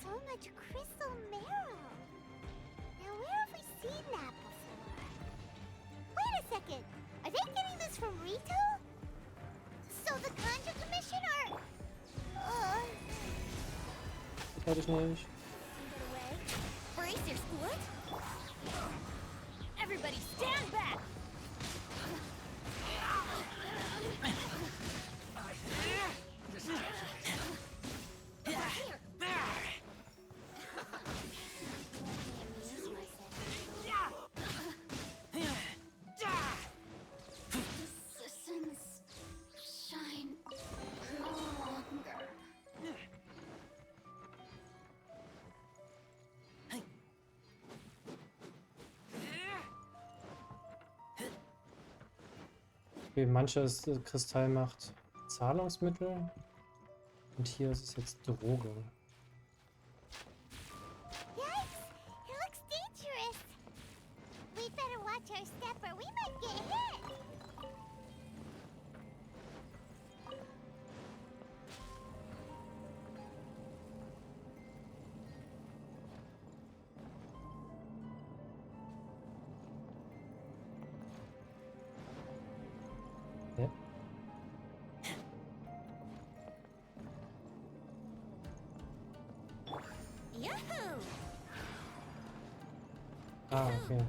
So much crystal marrow. Now, where have we seen that before? Wait a second. Are they getting this from Rito? So the Conjure Commission are... Das hatte ich nicht. Get away. Brace your foot. Everybody stand back. Shine no longer. Okay, manches Kristall macht Zahlungsmittel und hier ist es jetzt Droge. Yikes! It looks dangerous. We'd better watch our step or we might get hit. Ja. Yahoo! Ah, okay.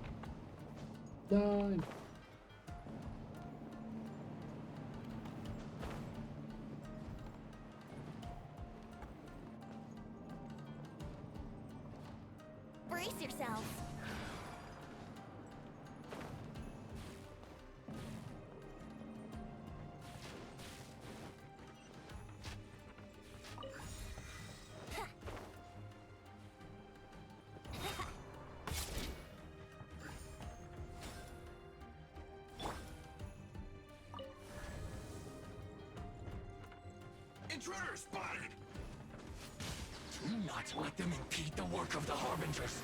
Nein. Brace yourself. Intruder spotted! Do not let them impede the work of the Harbingers.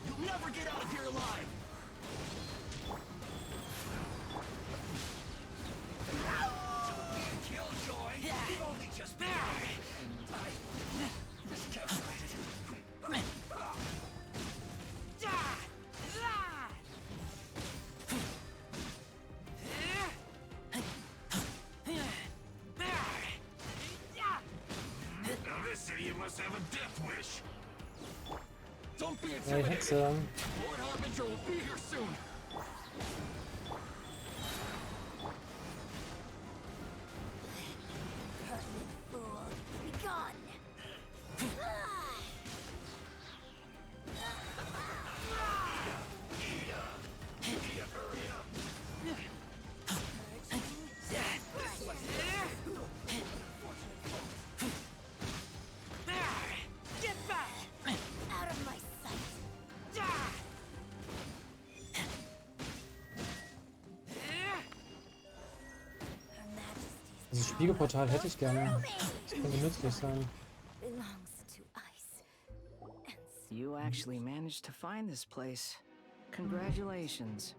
You'll never get out of here alive! Killjoy! You've only just been miscalculated. Now this idiot must have a death wish. Don't be Ja, die Hexe. intimidated. Lord Harbinger will be here soon! Fool, be gone! Get back! Out of my sight! Her Majesty's Dieses Spiegelportal hätte ich gerne. Das könnte nützlich sein. belongs to ice. And You actually managed to find this place. Congratulations.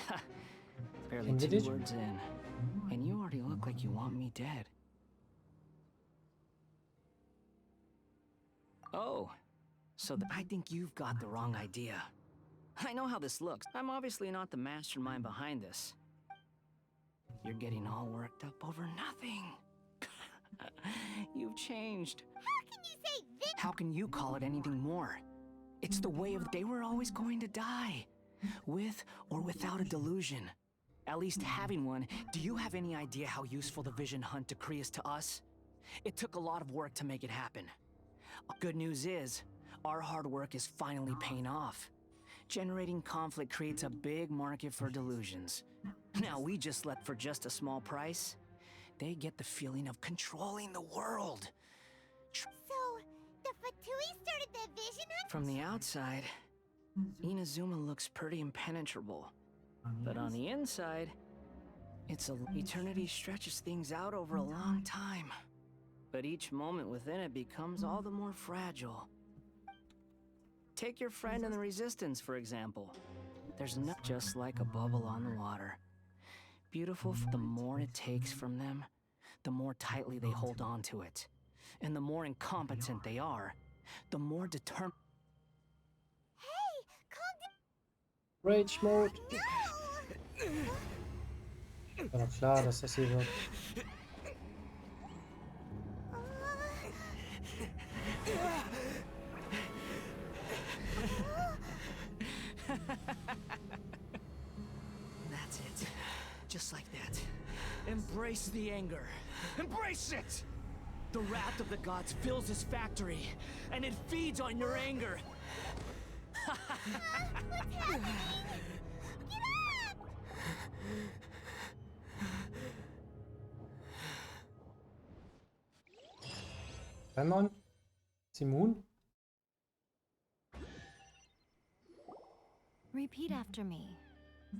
Ha! Barely And did 2 it? words in. And you already look like you want me dead. Oh, so I think you've got the wrong idea. I know how this looks. I'm obviously not the mastermind behind this. You're getting all worked up over nothing. You've changed. how can you say this? How can you call it anything more? It's the way of they were always going to die. With or without a delusion. At least having one, do you have any idea how useful the vision hunt decree is to us? It took a lot of work to make it happen. Good news is, our hard work is finally paying off. Generating conflict creates a big market for delusions. Now we just let for just a small price. They get the feeling of controlling the world. So, the Fatui started the vision hunt? From the outside, Inazuma looks pretty impenetrable. But on the inside, eternity stretches things out over a long time. But each moment within it becomes all the more fragile. Take your friend in the Resistance, for example. There's not just like a bubble on the water. Beautiful, the more it takes from them, the more tightly they hold on to it. And the more incompetent they are, the more determined. Hey, calm down! Rage Mode. No! War doch klar, dass das hier wird. That's it. Just like that. Embrace the anger. Embrace it! The wrath of the gods fills his factory, and it feeds on your anger. What's happening? Get up! Paimon? Simon? Repeat after me.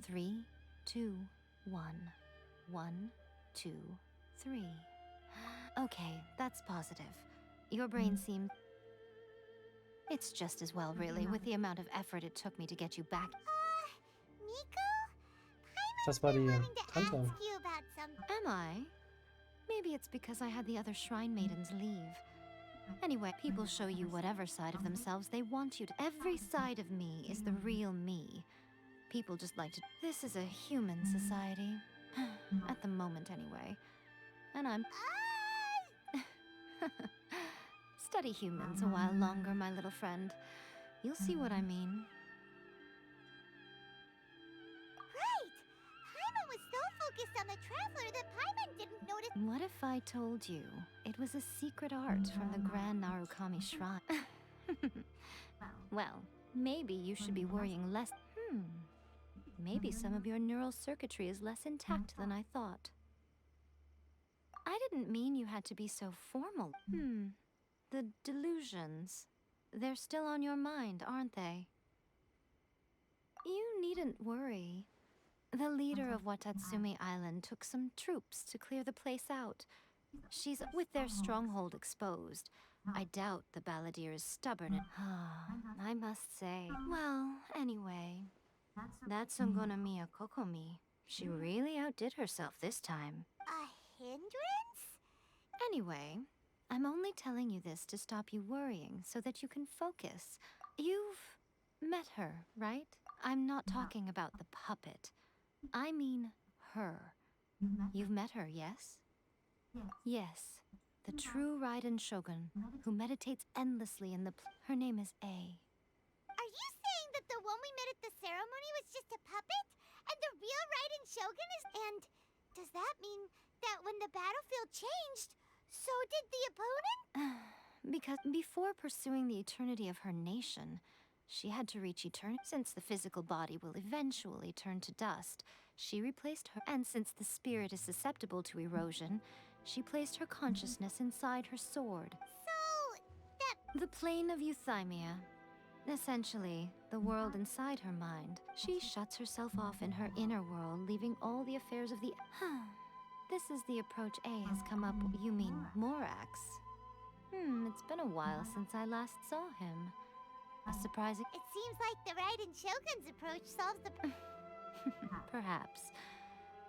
3, 2, 1. 1, 2, 3. Okay, that's positive. Your brain seems... It's just as well, really, with the amount of effort it took me to get you back. Nico? Das war die Wanting to Tante. ask you about something. Am I? Maybe it's because I had the other shrine maidens leave. Anyway, people show you whatever side of themselves they want you to. Every side of me is the real me. People just like to... This is a human society. At the moment, anyway. And I'm... Study humans a while longer, my little friend. You'll see what I mean. Right! Paimon was so focused on the Traveler that Paimon didn't notice. What if I told you it was a secret art from the Grand Narukami Shrine? Well, maybe you should be worrying less. Maybe some of your neural circuitry is less intact than I thought. I didn't mean you had to be so formal. The delusions. They're still on your mind, aren't they? You needn't worry. The leader of Watatsumi Island took some troops to clear the place out. She's with their stronghold exposed. I doubt the balladeer is stubborn and... I must say... Well, anyway... That's Sungona Mia Kokomi. She really outdid herself this time. A hindrance? Anyway, I'm only telling you this to stop you worrying so that you can focus. You've met her, right? I'm not talking about the puppet. I mean her. You've met her, yes? Yes. The true Raiden Shogun, who meditates endlessly in the... Her name is A. Are you saying that the one we met at the ceremony was just a puppet? And the real Raiden Shogun is... And does that mean that when the battlefield changed, so did the opponent? Because before pursuing the eternity of her nation, she had to reach eternity. Since the physical body will eventually turn to dust, she replaced her. And since the spirit is susceptible to erosion, she placed her consciousness inside her sword. So, that... The plane of euthymia. Essentially, the world inside her mind. She shuts herself off in her inner world, leaving all the affairs of the... This is the approach A has come up. You mean Morax? It's been a while since I last saw him. A surprising... It seems like the Raiden Shogun's approach solves the... Perhaps.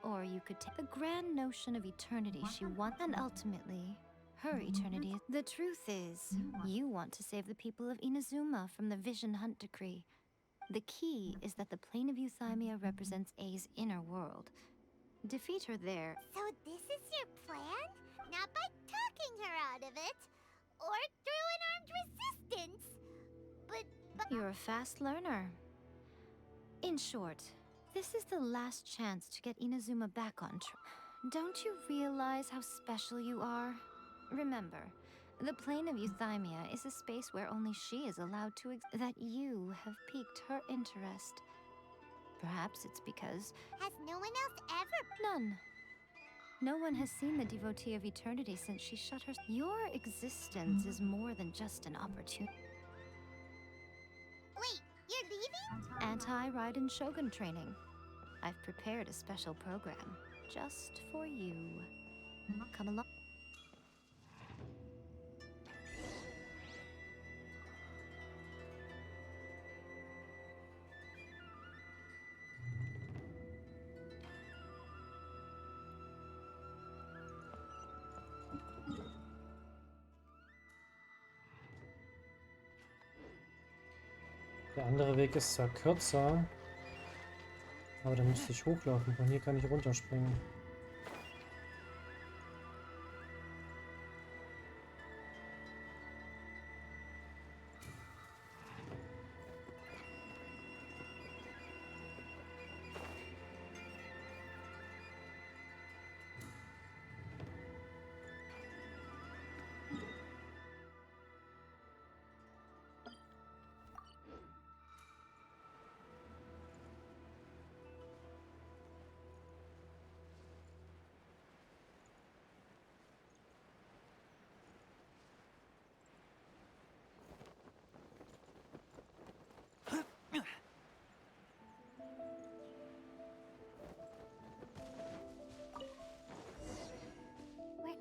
Or you could take the grand notion of eternity she wants, and ultimately, her eternity. The truth is, you want to save the people of Inazuma from the Vision Hunt decree. The key is that the plane of euthymia represents A's inner world. Defeat her there. So this is your plan? Not by talking her out of it, or through an armed resistance, but... You're a fast learner. In short, this is the last chance to get Inazuma back on track. Don't you realize how special you are? Remember, the plane of euthymia is a space where only she is allowed to that you have piqued her interest. Perhaps it's because... Has no one else ever... None. No one has seen the devotee of eternity since she shut her... Your existence is more than just an opportunity. Wait, you're leaving? Anti-Raiden Shogun training. I've prepared a special program just for you. Come along. Der andere Weg ist zwar kürzer, aber da müsste ich hochlaufen. Von hier kann ich runterspringen.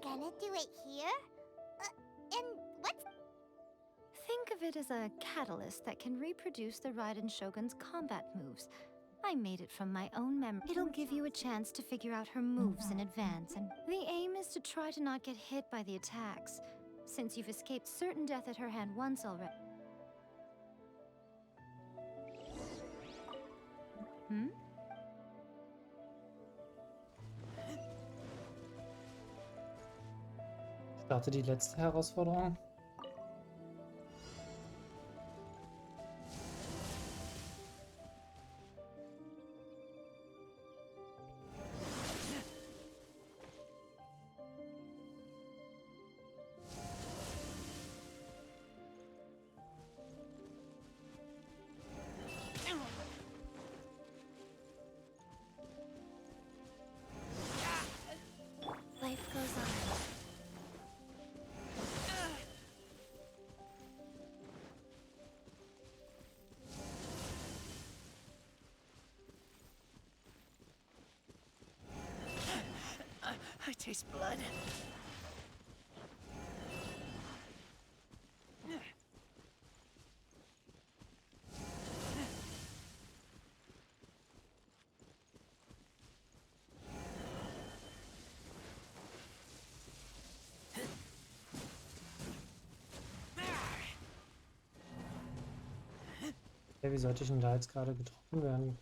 Gonna do it here? And what's... Think of it as a catalyst that can reproduce the Raiden Shogun's combat moves. I made it from my own memory. It'll give you a chance to figure out her moves in advance, and the aim is to try to not get hit by the attacks, since you've escaped certain death at her hand once already. Starte die letzte Herausforderung. Life goes on. I taste blood. Ja, wie sollte ich denn da jetzt gerade getroffen werden?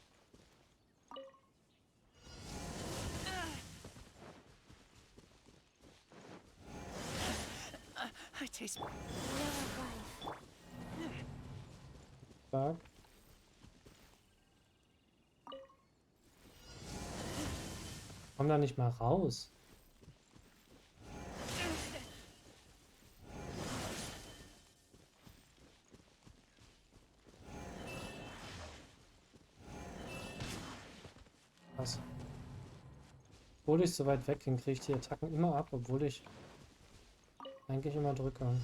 I taste... Fuck. Komm da nicht mal raus. Was? Obwohl ich so weit weg bin, kriege ich die Attacken immer ab, obwohl ich eigentlich immer drücke.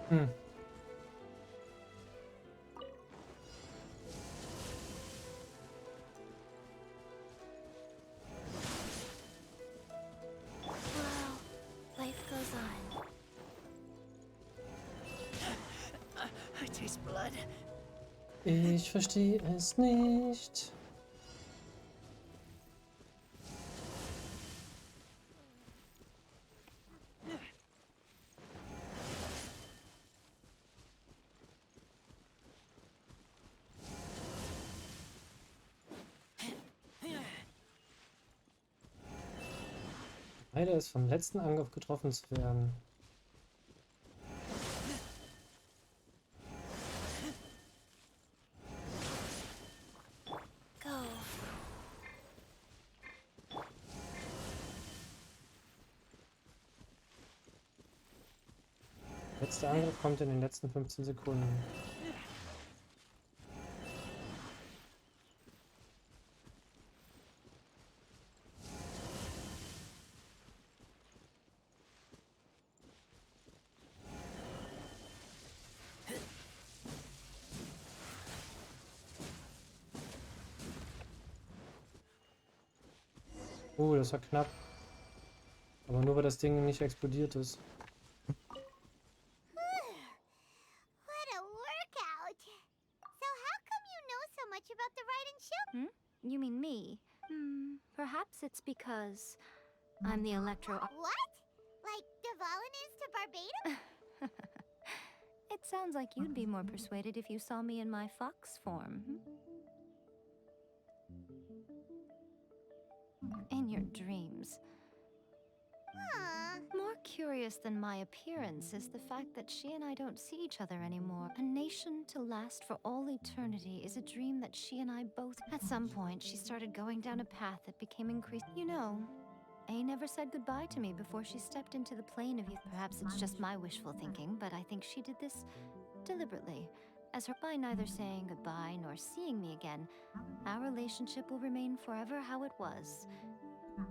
Hm. Well, life goes on. I taste blood. Ich verstehe es nicht. Weiter ist vom letzten Angriff getroffen zu werden. Go. Letzter Angriff kommt in den letzten 15 Sekunden. Das war knapp. Aber nur weil das Ding nicht explodiert ist. What a workout! So how come you know so much about the ride and show? You mean me? Perhaps it's because I'm the Electro... What? Like Devalin is to Barbados? It sounds like you'd be more persuaded if you saw me in my fox form. In your dreams. More curious than my appearance is the fact that she and I don't see each other anymore. A nation to last for all eternity is a dream that she and I both... At some point, she started going down a path that became increased... You know, A never said goodbye to me before she stepped into the plane of youth. Perhaps it's just my wishful thinking, but I think she did this deliberately. As her by neither saying goodbye nor seeing me again, our relationship will remain forever how it was.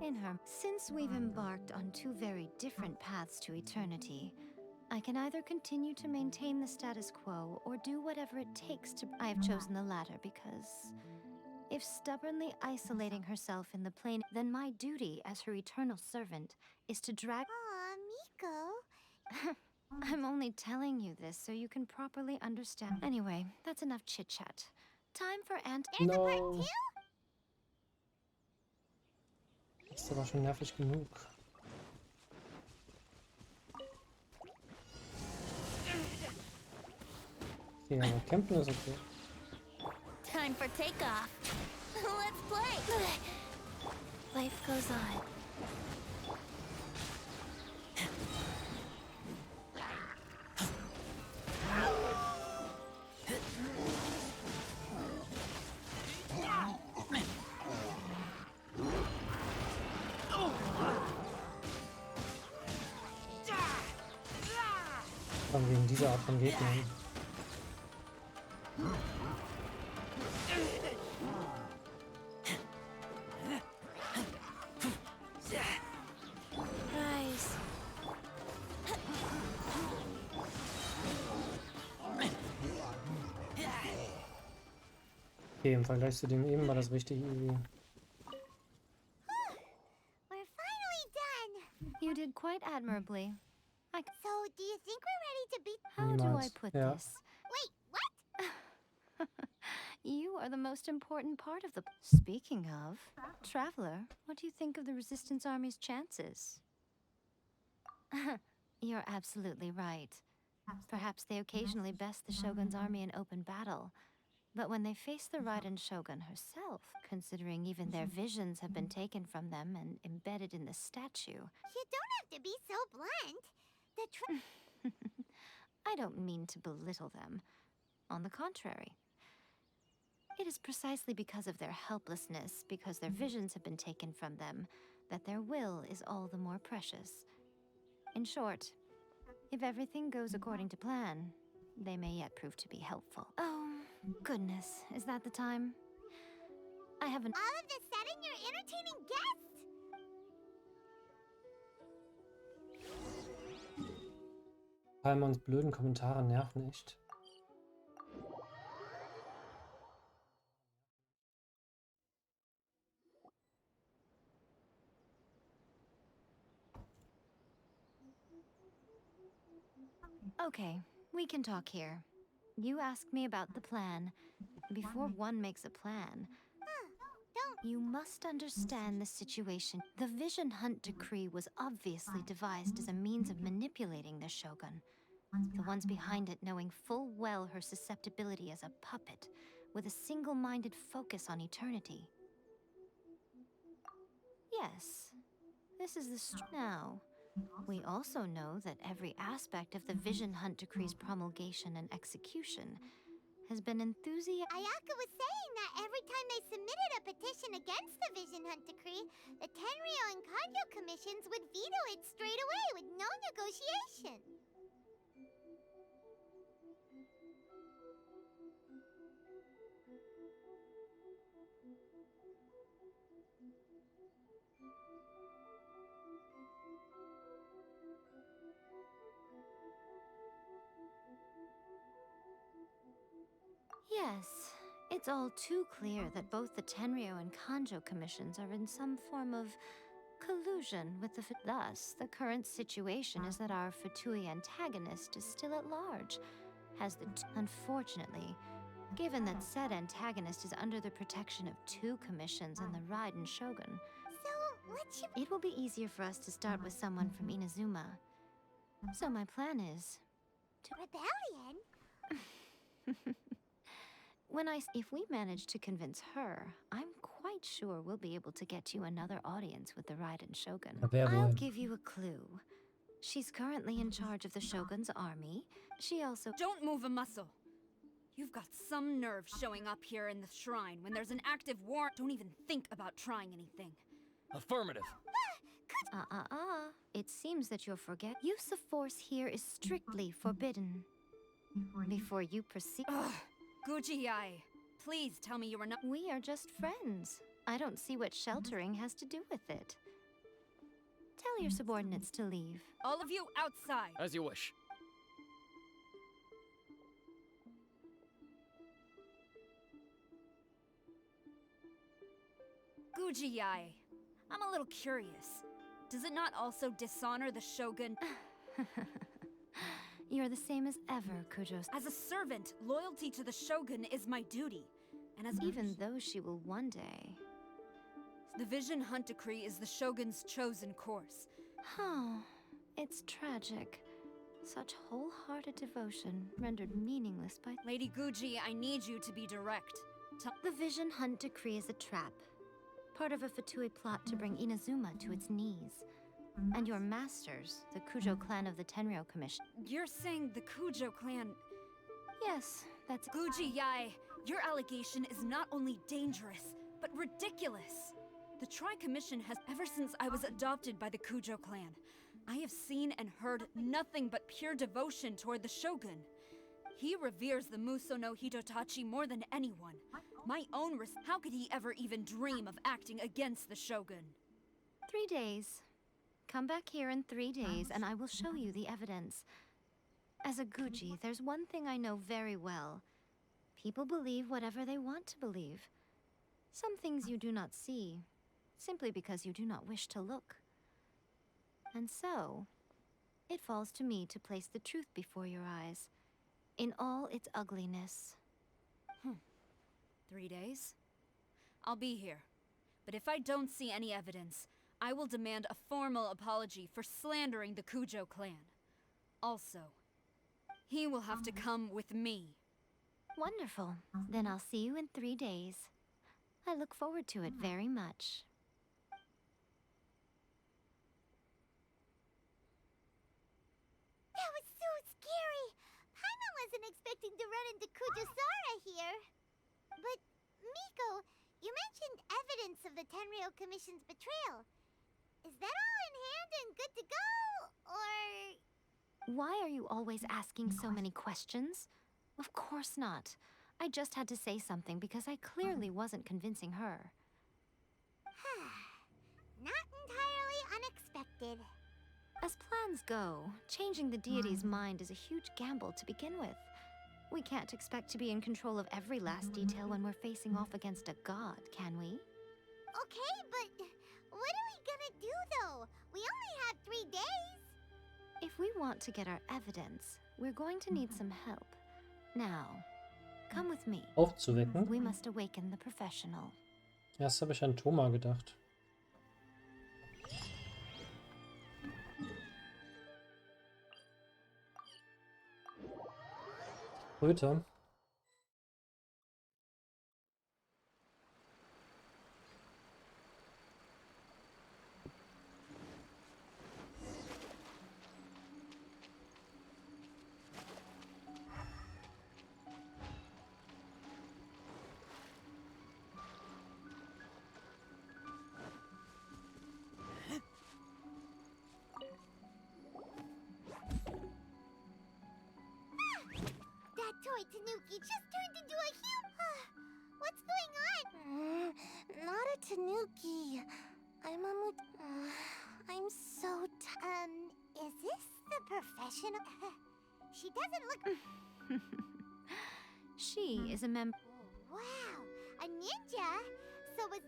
In her. Since we've embarked on two very different paths to eternity, I can either continue to maintain the status quo or do whatever it takes to... I have chosen the latter because if stubbornly isolating herself in the plane, then my duty as her eternal servant is to drag... Aw, Miko. I'm only telling you this so you can properly understand. Anyway, that's enough chit-chat. Time for There's a part two? Das ist aber schon nervig genug. Okay, aber campen ist okay. Time for takeoff. Let's play. Life goes on. Wegen dieser Art von Gegnern. Okay, im Vergleich zu dem eben war das richtig easy. We're finally done. You did quite admirably. So, do you think we're ready to beat? How do I Niemals. put Ja. this? Wait, what? You are the most important part of the... Speaking of, Traveler, what do you think of the Resistance Army's chances? You're absolutely right. Perhaps they occasionally best the Shogun's army in open battle. But when they face the Raiden Shogun herself, considering even their visions have been taken from them and embedded in the statue... You don't have to be so blunt. The I don't mean to belittle them. On the contrary. It is precisely because of their helplessness, because their visions have been taken from them, that their will is all the more precious. In short, if everything goes according to plan, they may yet prove to be helpful. Oh, goodness, is that the time? I haven't... All of the sudden, you're entertaining guests? Paimons blöden Kommentare nerven echt. Okay, we can talk here. You asked me about the plan. Before one makes a plan, you must understand the situation. The Vision Hunt Decree was obviously devised as a means of manipulating the Shogun. The ones behind it knowing full well her susceptibility as a puppet, with a single-minded focus on eternity. Yes, this is the now. We also know that every aspect of the Vision Hunt Decree's promulgation and execution has been Ayaka was saying that every time they submitted a petition against the Vision Hunt Decree, the Tenryo and Kanjo commissions would veto it straight away with no negotiation. Yes, it's all too clear that both the Tenryo and Kanjo commissions are in some form of collusion with the Thus, the current situation is that our Fatui antagonist is still at large. Unfortunately, given that said antagonist is under the protection of two commissions and the Raiden Shogun, So, what should it will be easier for us to start with someone from Inazuma. So my plan is Rebellion? if we manage to convince her, I'm quite sure we'll be able to get you another audience with the Raiden Shogun. Wer I'll wohl? give you a clue. She's currently in charge of the Shogun's army. She also... Don't move a muscle. You've got some nerve showing up here in the shrine when there's an active war. Don't even think about trying anything. Affirmative. It seems that you'll forget. Use of force here is strictly forbidden. Before you proceed... Ugh. Guji-ai, please tell me you are not— We are just friends. I don't see what sheltering has to do with it. Tell your subordinates to leave. All of you outside! As you wish. Guji-ai, I'm a little curious. Does it not also dishonor the Shogun? You're the same as ever, Kujos. As a servant, loyalty to the Shogun is my duty. And as— Even though she will one day... The Vision Hunt Decree is the Shogun's chosen course. Oh, it's tragic. Such wholehearted devotion rendered meaningless by... Lady Guji, I need you to be direct. The Vision Hunt Decree is a trap. Part of a Fatui plot to bring Inazuma to its knees. And your masters, the Kujo clan of the Tenryo Commission. You're saying the Kujo clan— Yes, that's... Guji-ai, your allegation is not only dangerous, but ridiculous. The Tri-Commission has, ever since I was adopted by the Kujo clan, I have seen and heard nothing but pure devotion toward the Shogun. He reveres the Muso no Hitotachi more than anyone. My own how could he ever even dream of acting against the Shogun? 3 days. Come back here in 3 days and I will show you the evidence. As a Guji, there's one thing I know very well. People believe whatever they want to believe. Some things you do not see, simply because you do not wish to look. And so, it falls to me to place the truth before your eyes, in all its ugliness. 3 days? I'll be here. But if I don't see any evidence, I will demand a formal apology for slandering the Kujo clan. Also, he will have to come with me. Wonderful. Then I'll see you in 3 days. I look forward to it very much. That was so scary! Paimon wasn't expecting to run into Kujosara here. But, Miko, you mentioned evidence of the Tenryou Commission's betrayal. Is that all in hand and good to go, or...? Why are you always asking so many questions? Of course not. I just had to say something because I clearly wasn't convincing her. Not entirely unexpected. As plans go, changing the deity's mind is a huge gamble to begin with. We can't expect to be in control of every last detail when we're facing off against a god, can we? Okay, but what are we gonna do, though? We only have 3 days. If we want to get our evidence, we're going to need some help. Now, come with me. Aufzuwecken? We must awaken the professional. Erst habe ich an Thoma gedacht. Röte. That toy Tanuki just turned into a human. What's going on? Not a Tanuki. I'm so is this the professional? She doesn't look... She is a member. Wow, a ninja? So it's,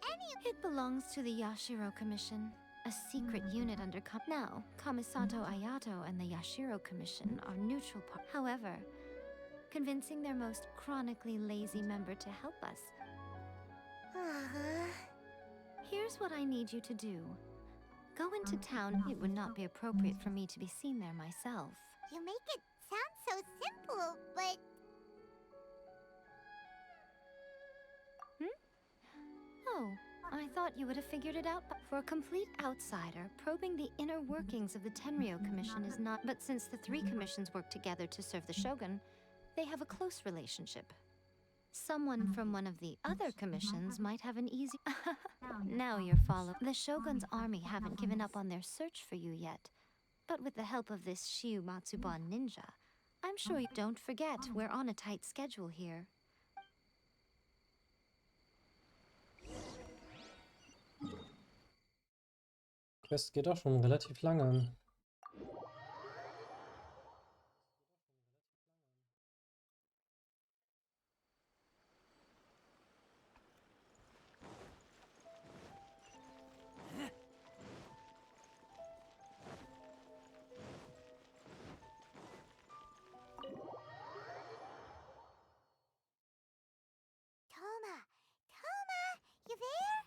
any... It belongs to the Yashiro Commission, a secret unit under Now, Kamisato Ayato and the Yashiro Commission are neutral However, convincing their most chronically lazy member to help us. Here's what I need you to do. Go into town. It would not be appropriate for me to be seen there myself. You make it sound so simple, but... Oh, I thought you would have figured it out, but for a complete outsider, probing the inner workings of the Tenryou Commission is not... But since the 3 commissions work together to serve the Shogun, they have a close relationship. Someone from one of the other commissions might have an easy... Now you're following. The Shogun's army haven't given up on their search for you yet. But with the help of this Shiu Matsuban ninja, I'm sure you don't forget we're on a tight schedule here. Quest geht auch schon relativ lange. Toma, you there?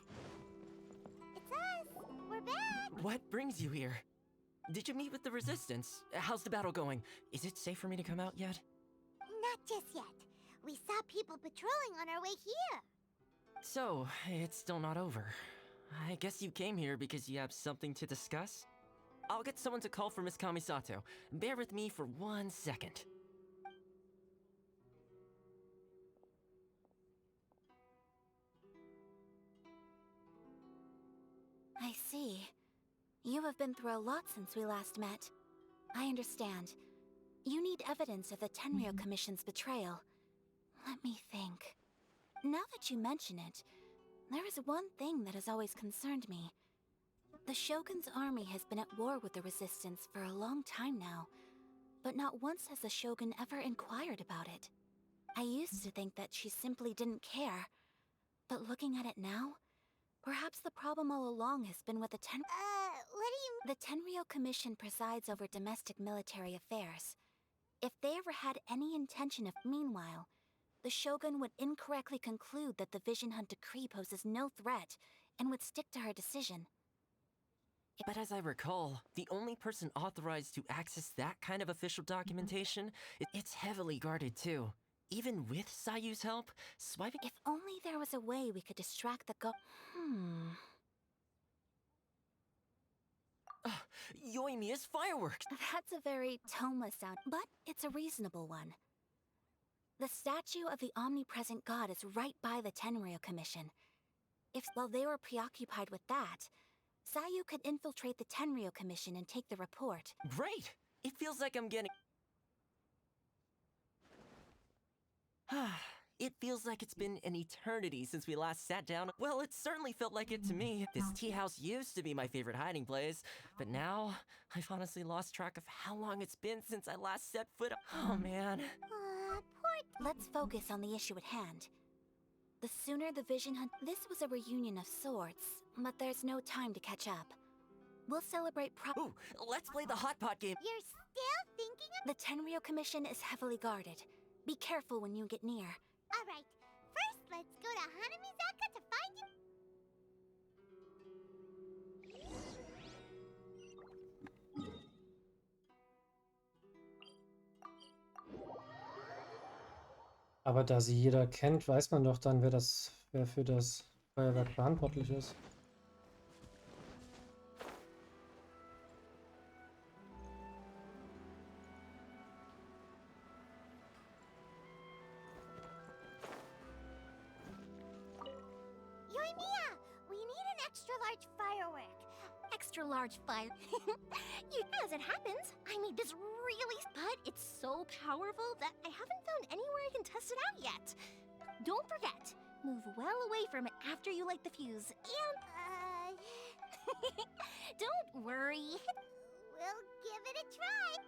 It's us. We're back. What brings you here? Did you meet with the Resistance? How's the battle going? Is it safe for me to come out yet? Not just yet. We saw people patrolling on our way here. So, it's still not over. I guess you came here because you have something to discuss? I'll get someone to call for Miss Kamisato. Bear with me for 1 second. I see. You have been through a lot since we last met. I understand. You need evidence of the Tenryou Commission's betrayal. Let me think. Now that you mention it, there is one thing that has always concerned me. The Shogun's army has been at war with the Resistance for a long time now, but not once has the Shogun ever inquired about it. I used to think that she simply didn't care. But looking at it now, perhaps the problem all along has been with the what do you... The Tenryou Commission presides over domestic military affairs. If they ever had any intention of... Meanwhile, the Shogun would incorrectly conclude that the Vision Hunt decree poses no threat, and would stick to her decision. But as I recall, the only person authorized to access that kind of official documentation, it's heavily guarded too. Even with Sayu's help, swiping... If only there was a way we could distract the Yoimiya's fireworks! That's a very Toma sound, but it's a reasonable one. The statue of the omnipresent god is right by the Tenryou Commission. If, while they were preoccupied with that, Sayu could infiltrate the Tenryou Commission and take the report. Great! It feels like I'm getting... It feels like it's been an eternity since we last sat down. Well, it certainly felt like it to me. This tea house used to be my favorite hiding place, but now I've honestly lost track of how long it's been since I last set foot. Oh man. Let's focus on the issue at hand. The sooner the Vision Hunt... This was a reunion of sorts, but there's no time to catch up. We'll celebrate Ooh, let's play the hot pot game. You're still thinking of... The Tenryou Commission is heavily guarded. Be careful when you get near. Alright, first let's go to Hanamizaka to find him. Aber da sie jeder kennt, weiß man doch dann, wer für das Feuerwerk verantwortlich ist. Yoimiya, we need an extra-large firework. Extra-large fire. As it happens, I made this really... But it's so powerful that I haven't found anywhere I can test it out yet. Don't forget, move well away from it after you light the fuse. And... Don't worry. We'll give it a try.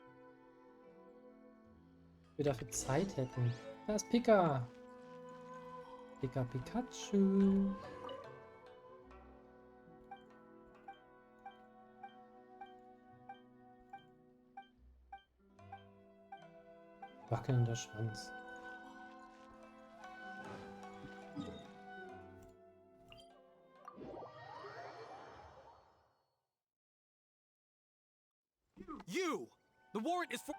Wir dafür Zeit hätten. Da ist Pika. Pika Pikachu. Wackelnder Schwanz. You! The warrant is for...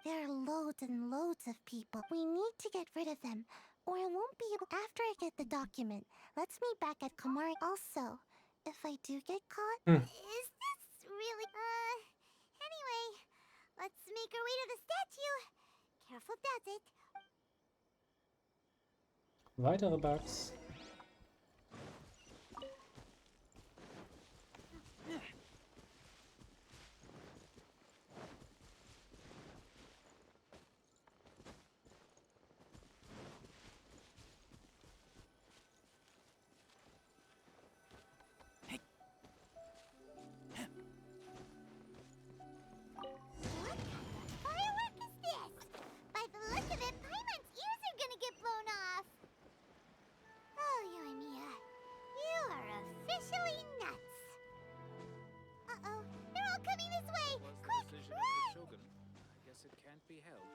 There are loads and loads of people. We need to get rid of them, or I won't be able... After I get the document, let's meet back at Komari. Also, if I do get caught... Is this really... Anyway, let's make our way to the statue. Careful does it. Weitere Bugs. Firework is this? By the look of it, Paimon's ears are gonna get blown off. Oh, Yoimiya, you are officially nuts. Uh-oh, they're all coming this way. Quick, run! Shogun. I guess it can't be helped.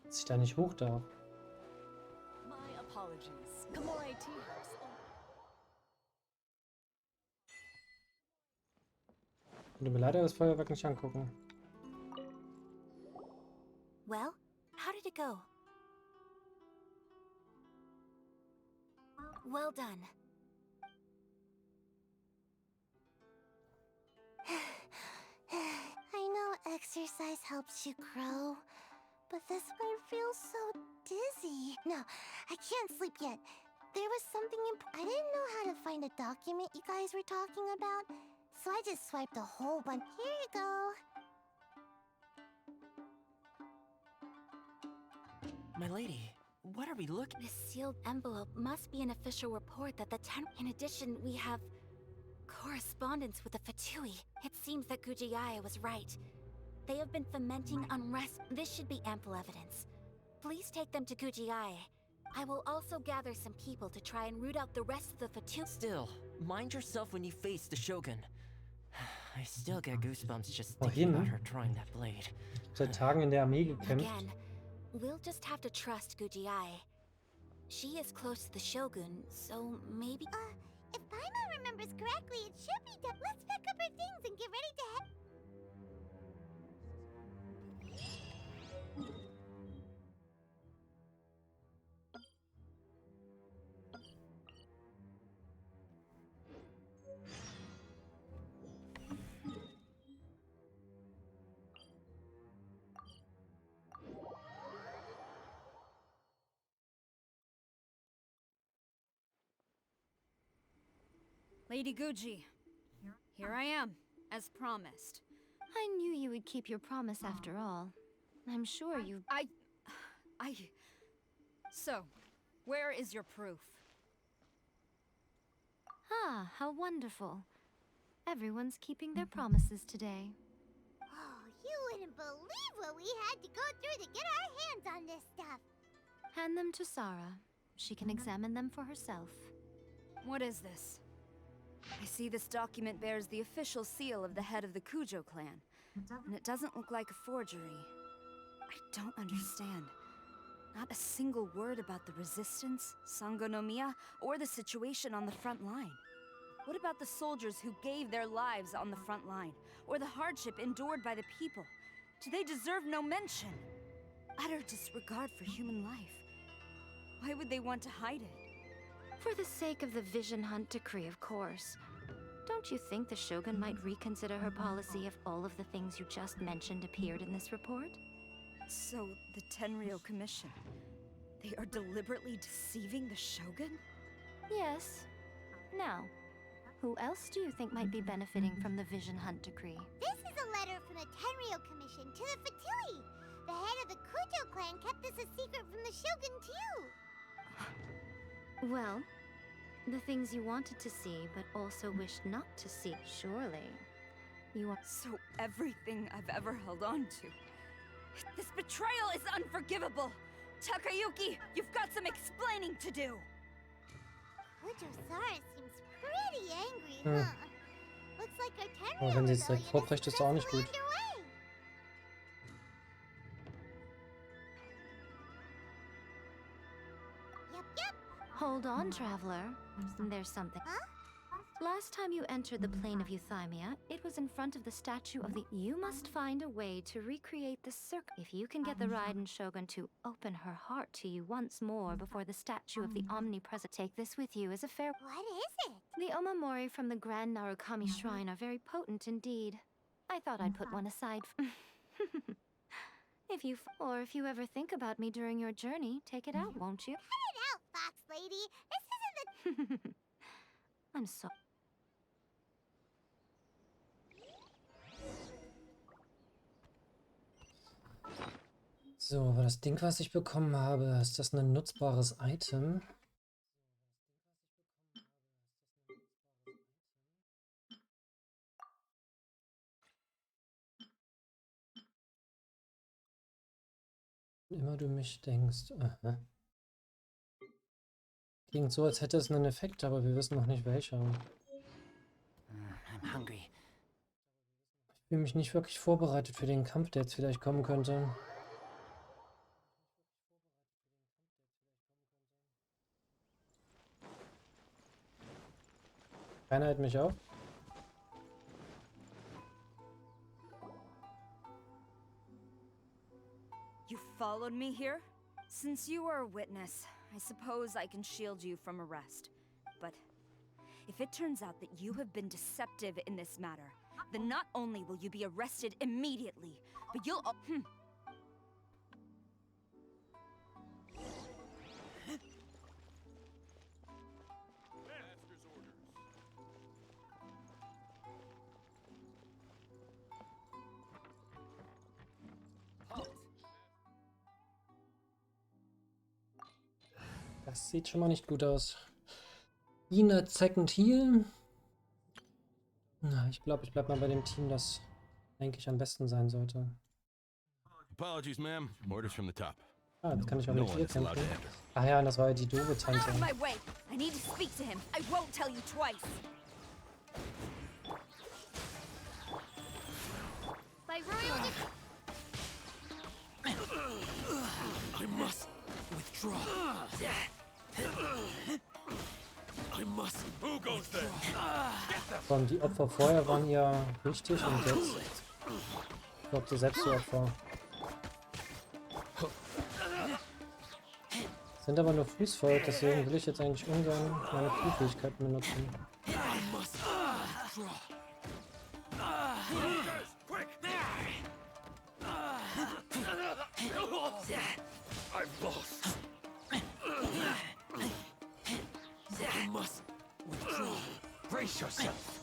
Dass ich da nicht hoch darf. My apologies. Komori Tea House. Konnte mir leider das Feuerwerk nicht angucken. Well, how go. Well done. I know exercise helps you grow, but this one feels so dizzy. No, I can't sleep yet. There was something I didn't know how to find a document you guys were talking about, so I just swiped a whole bunch. Here you go. My lady, what are we looking? This sealed envelope must be an official report that the In addition, we have correspondence with the Fatui. It seems that Gujiyaya was right. They have been fomenting unrest. This should be ample evidence. Please take them to Gujiyaya. I will also gather some people to try and root out the rest of the Fatui. Still, mind yourself when you face the Shogun. I still get goosebumps just Wohin? thinking about her drawing that blade. Seit Tagen in der Armee gekämpft. Again, we'll just have to trust Gujiyai. She is close to the Shogun, so maybe... If Paimon remembers correctly, it should be done. Let's pack up our things and get ready to head. Lady Guji, here I am, as promised. I knew you would keep your promise after all. I'm sure you... So, where is your proof? Ah, how wonderful. Everyone's keeping their promises today. Oh, you wouldn't believe what we had to go through to get our hands on this stuff. Hand them to Sarah. She can examine them for herself. What is this? I see this document bears the official seal of the head of the Kujo clan, and it doesn't look like a forgery. I don't understand. Not a single word about the resistance, Sangonomiya, or the situation on the front line. What about the soldiers who gave their lives on the front line, or the hardship endured by the people? Do they deserve no mention? Utter disregard for human life. Why would they want to hide it? For the sake of the Vision Hunt decree, of course. Don't you think the Shogun might reconsider her policy if all of the things you just mentioned appeared in this report? So, the Tenryou Commission, they are deliberately deceiving the Shogun? Yes. Now, who else do you think might be benefiting from the Vision Hunt decree? This is a letter from the Tenryou Commission to the Fatui. The head of the Kujo clan kept this a secret from the Shogun too. Well, the things you wanted to see, but also wished not to see. Surely, you are... So everything I've ever held on to. This betrayal is unforgivable! Takayuki, you've got some explaining to do! Kujo-Sara seems pretty angry, huh? Looks like our Aber Tenryou wenn sie es rebellion direkt vorbrecht, ist auch nicht gut. underway. Yep. Hold on, traveler. There's something. Huh? Last time you entered the plane of Euthymia, it was in front of the statue of the... You must find a way to recreate the circle. If you can get the Raiden Shogun to open her heart to you once more before the statue of the Omnipresent, take this with you as a fair... What is it? The Omamori from the Grand Narukami Shrine are very potent indeed. I thought I'd put one aside. If you ever think about me during your journey, take it out, won't you? Cut it out, Fox Lady. This isn't the... I'm sorry. So, aber das Ding, was ich bekommen habe, ist das ein nutzbares Item? Immer du mich denkst. Aha. Klingt so, als hätte es einen Effekt, aber wir wissen noch nicht welcher. I'm hungry. Ich fühle mich nicht wirklich vorbereitet für den Kampf, der jetzt vielleicht kommen könnte. Keiner hält mich auf. You followed followed me here? Since you are a witness, I suppose I can shield you from arrest. But if it turns out that you have been deceptive in this matter, then not only will you be arrested immediately, but you'll Das sieht schon mal nicht gut aus. Ina Second Heal. Na, ich glaube, ich bleib mal bei dem Team, das eigentlich am besten sein sollte. Apologies, ma'am. Orders from the top. Ah, jetzt kann ich auch No mit one ihr is allowed kämpfen. to enter. Ah ja, das war ja die doofe Tante. out of my way! I need to speak to him. I won't tell you twice. By royal I must withdraw. I must. Who goes there? Vor allem die Opfer vorher waren ja wichtig und jetzt glaubt ihr selbst die Opfer. Sind aber nur Fußvolk, deswegen will ich jetzt eigentlich ungern meine Flugfähigkeiten benutzen. I've lost. You must withdraw. Brace yourself.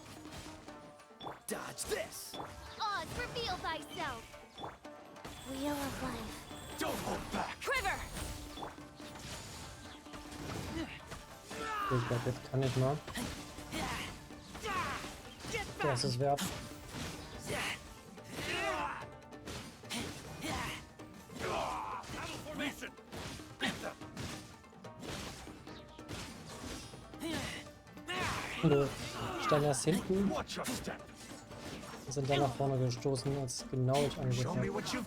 Dodge this. Oz, reveal thyself. Wheel of life. Don't hold back. Quiver! Okay, ich glaube, jetzt kann ich mal. Das ist wert. Nö, stand erst hinten und sind dann nach vorne gestoßen, als genau ich angegriffen habe.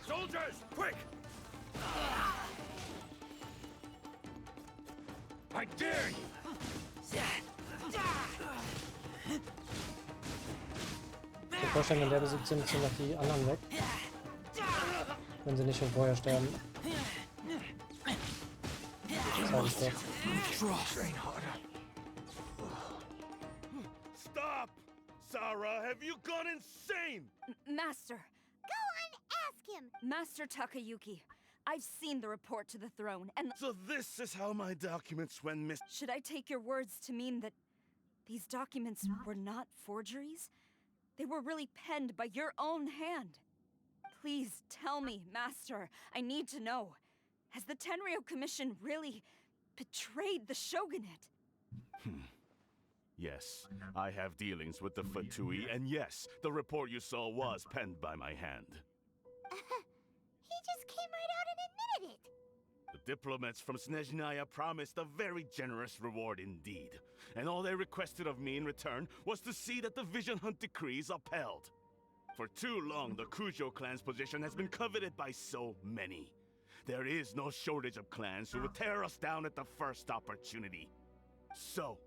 Soldiers, quick! I dare you! Ich kann mir vorstellen, wenn der besiegt sind, sind noch die anderen weg. Wenn sie nicht schon vorher sterben. Das habe ich doch. Stop! Sarah, have you gone insane? Master! Go on, ask him. Master Takayuki, I've seen the report to the throne, and So this is how my documents went missing. should I take your words to mean that these documents were not forgeries? They were really penned by your own hand. Please tell me, Master. I need to know. Has the Tenryo Commission really betrayed the shogunate? Yes, I have dealings with the Fatui, and yes, the report you saw was penned by my hand. He just came right out and admitted it. The diplomats from Snezhnaya promised a very generous reward indeed, and all they requested of me in return was to see that the Vision Hunt decrees upheld. For too long, the Kujo clan's position has been coveted by so many. There is no shortage of clans who would tear us down at the first opportunity. So,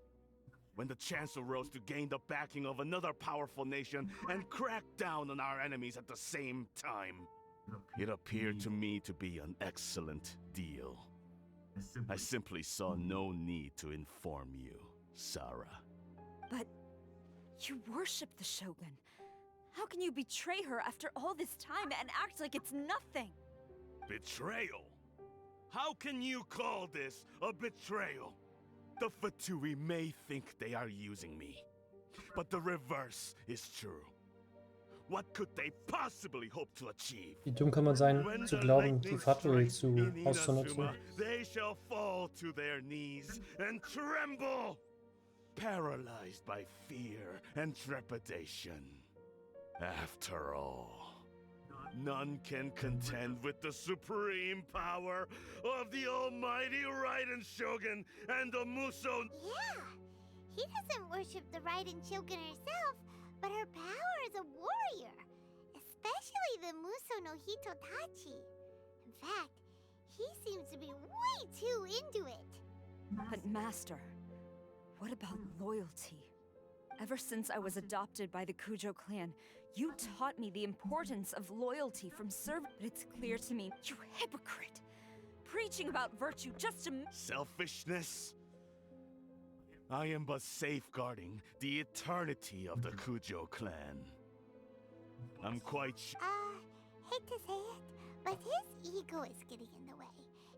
when the chance arose to gain the backing of another powerful nation and crack down on our enemies at the same time, it appeared to me to be an excellent deal. I simply saw no need to inform you, Sarah. But you worship the Shogun. How can you betray her after all this time and act like it's nothing? Betrayal? How can you call this a betrayal? The Fatui may think they are using me, but the reverse is true. What could they possibly hope to achieve? Wie dumm kann man sein, zu glauben, die Fatui auszunutzen? Inazuma, they shall fall to their knees and tremble, paralyzed by fear and trepidation. After all, none can contend with the supreme power of the almighty Raiden Shogun and the Muso. Yeah, he doesn't worship the Raiden Shogun herself, but her power as a warrior, especially the Muso no Hitotachi. In fact, he seems to be way too into it. But Master, what about loyalty? Ever since I was adopted by the Kujo clan, You taught me the importance of loyalty from service. But it's clear to me, you hypocrite. Preaching about virtue just to... Selfishness? I am but safeguarding the eternity of the Kujo clan. I'm quite hate to say it, but his ego is getting in the way.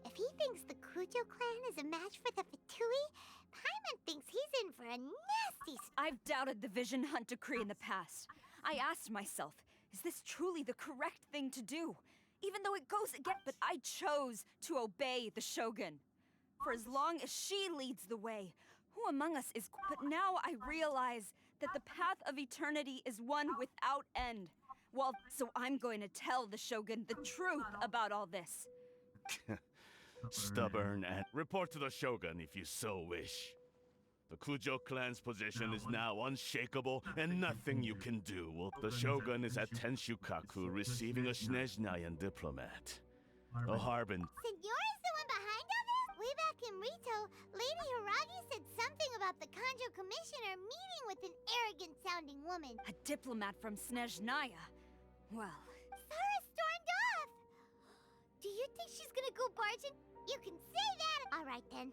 If he thinks the Kujo clan is a match for the Fatui, Paimon thinks he's in for a nasty... I've doubted the Vision Hunt decree in the past. I asked myself, is this truly the correct thing to do? Even though it goes against... But I chose to obey the Shogun. For as long as she leads the way, who among us is... But now I realize that the path of eternity is one without end. Well, so I'm going to tell the Shogun the truth about all this. stubborn and... Report to the Shogun if you so wish. The Kujo clan's position is now unshakable, and nothing you can do will... The Shogun is at Tenshukaku receiving a Snezhnayan diplomat. A Harbin... Senyora's the one behind all this? Way back in Rito, Lady Hiragi said something about the Kanjo Commissioner meeting with an arrogant-sounding woman. A diplomat from Snezhnaya. Well... Sara stormed off! Do you think she's gonna go barging? You can say that! Alright then.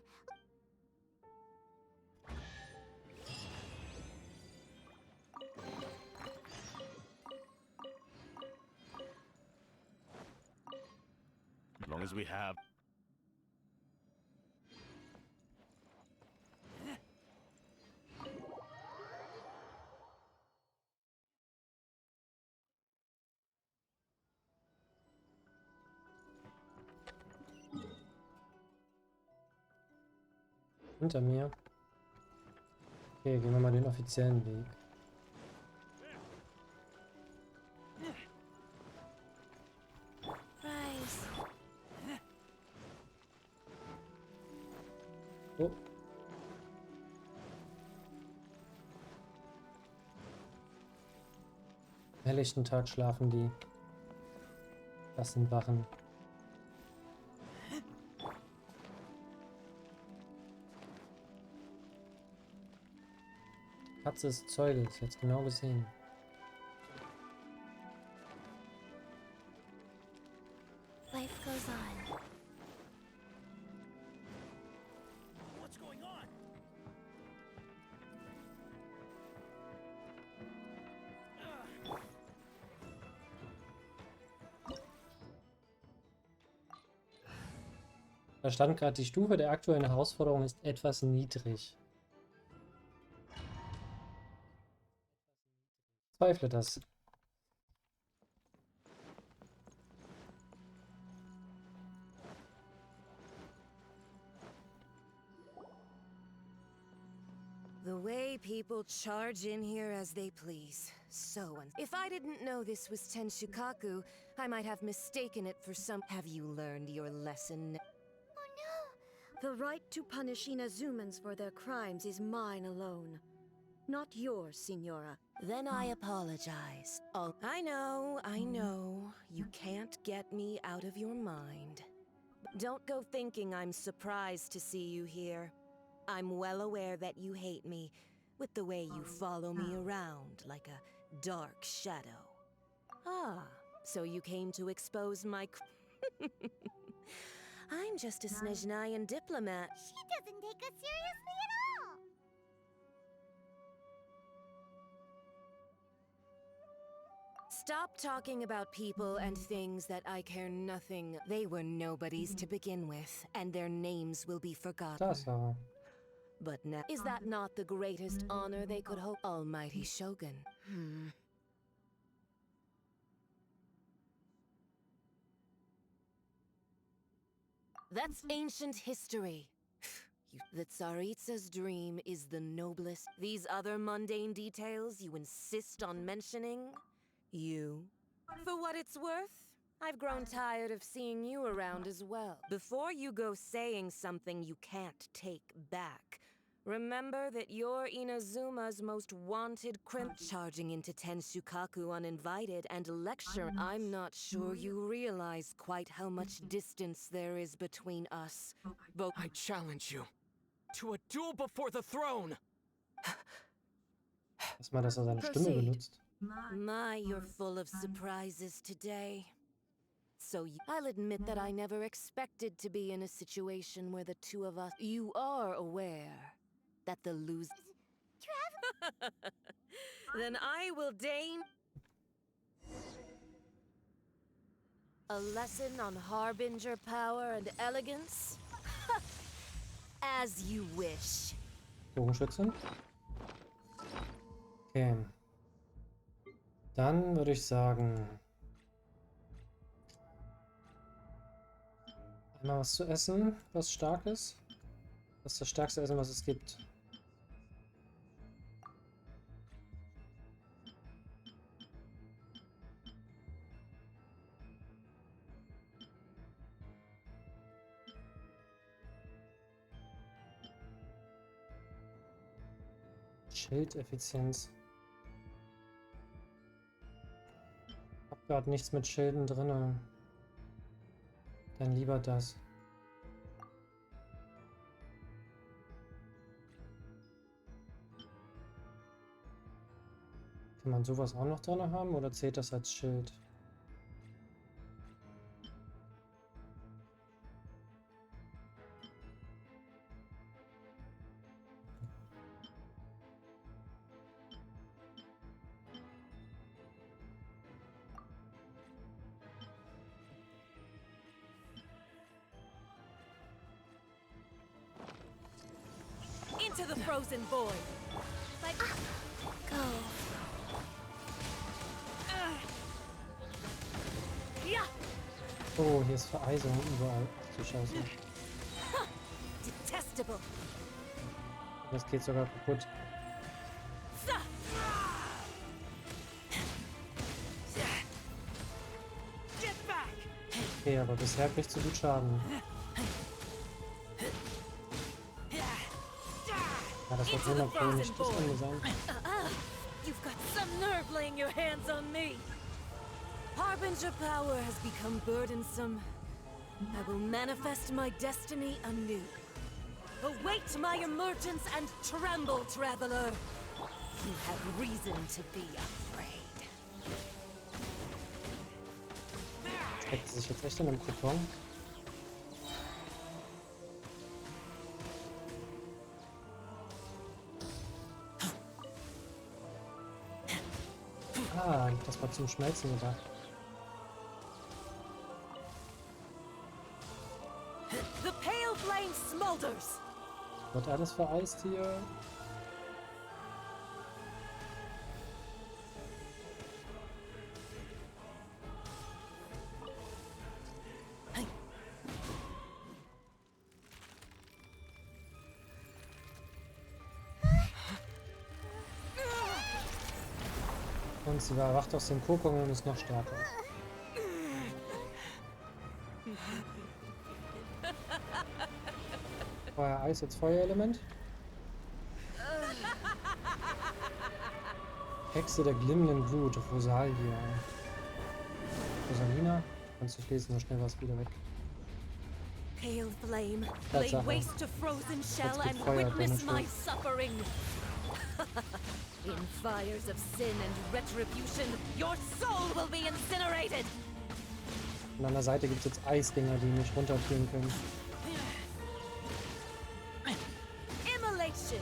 As long as we have... Hinter mir. Okay, gehen wir mal den offiziellen Weg. Oh. Am helllichten Tag schlafen die. Das sind Wachen. Katze ist Zeuge, ist jetzt genau gesehen. Life goes on. What's going on? Da stand gerade, die Stufe der aktuellen Herausforderung ist etwas niedrig. Zweifle das. The way people charge in here as they please. If I didn't know this was Tenshukaku, I might have mistaken it for some... Have you learned your lesson? Oh no! The right to punish Inazumans for their crimes is mine alone. Not yours, Signora. Then I apologize. Oh, I know. You can't get me out of your mind. Don't go thinking I'm surprised to see you here. I'm well aware that you hate me, with the way you follow me around like a dark shadow. Ah, so you came to expose my... I'm just a Snezhnayan diplomat. She doesn't take us seriously at all! Stop talking about people and things that I care nothing. They were nobodies to begin with, and their names will be forgotten. Das war. But now, is that not the greatest honor they could hope? Almighty Shogun. That's ancient history. The Tsaritsa's dream is the noblest. These other mundane details you insist on mentioning? You? For what it's worth, I've grown tired of seeing you around as well. Before you go saying something you can't take back, remember that you're Inazuma's most wanted charging into Tenshukaku uninvited and lecture. I'm not sure you realize quite how much distance there is between us. But I challenge you to a duel before the throne. Erstmal, dass er seine Stimme benutzt. My, you're full of surprises today. So I'll admit that I never expected to be in a situation where the two of us... You are aware that the loser... Then I will deign... A lesson on Harbinger power and elegance? As you wish. Bogenschütze. Okay. Dann würde ich sagen... Einmal was zu essen, was stark ist. Das ist das stärkste Essen, was es gibt. Schildeffizienz. Hab gerade nichts mit Schilden drinne. Dann lieber das. Kann man sowas auch noch drin haben oder zählt das als Schild? Into the frozen void. But go. Ja. Oh, hier ist Vereisung überall. Ach du Scheiße. Detestable. Das geht sogar kaputt. Okay, aber bisher kriegst du gut Schaden. Ja, das wird 100% nicht das Ende sein. You've got some nerve laying your hands on me. Harbinger power has become burdensome. I will manifest my destiny anew. Await my emergence and tremble, traveler. You have reason to be afraid. Steckt sie sich jetzt echt in einem Kokon? Ah, das war zum Schmelzen gedacht. The pale flame smolders. Wird alles vereist hier? Und sie war erwacht aus dem Kokon und ist noch stärker. Feuer, Eis, jetzt Feuerelement. Hexe der glimmenden Glut, Rosalia. Rosalina? Kannst du lesen, so schnell war es wieder weg. Pale flame, lay waste to frozen shell and witness my suffering. In fires of sin and retribution, your soul will be incinerated. Und an der Seite gibt es jetzt Eisdinger, die mich runterkühlen können. Immolation,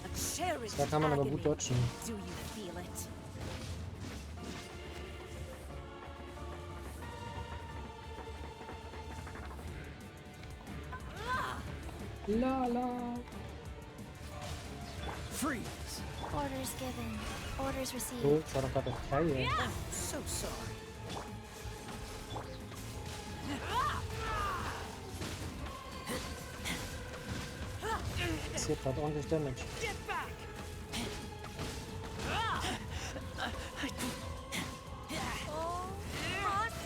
a cherished Da kann man aber agony. gut dodgen. Do you feel it? Lala. Freeze. Orders given. Orders received. So, das war doch gerade der Pfeil. So sorry. Das hier gerade ordentlich Damage.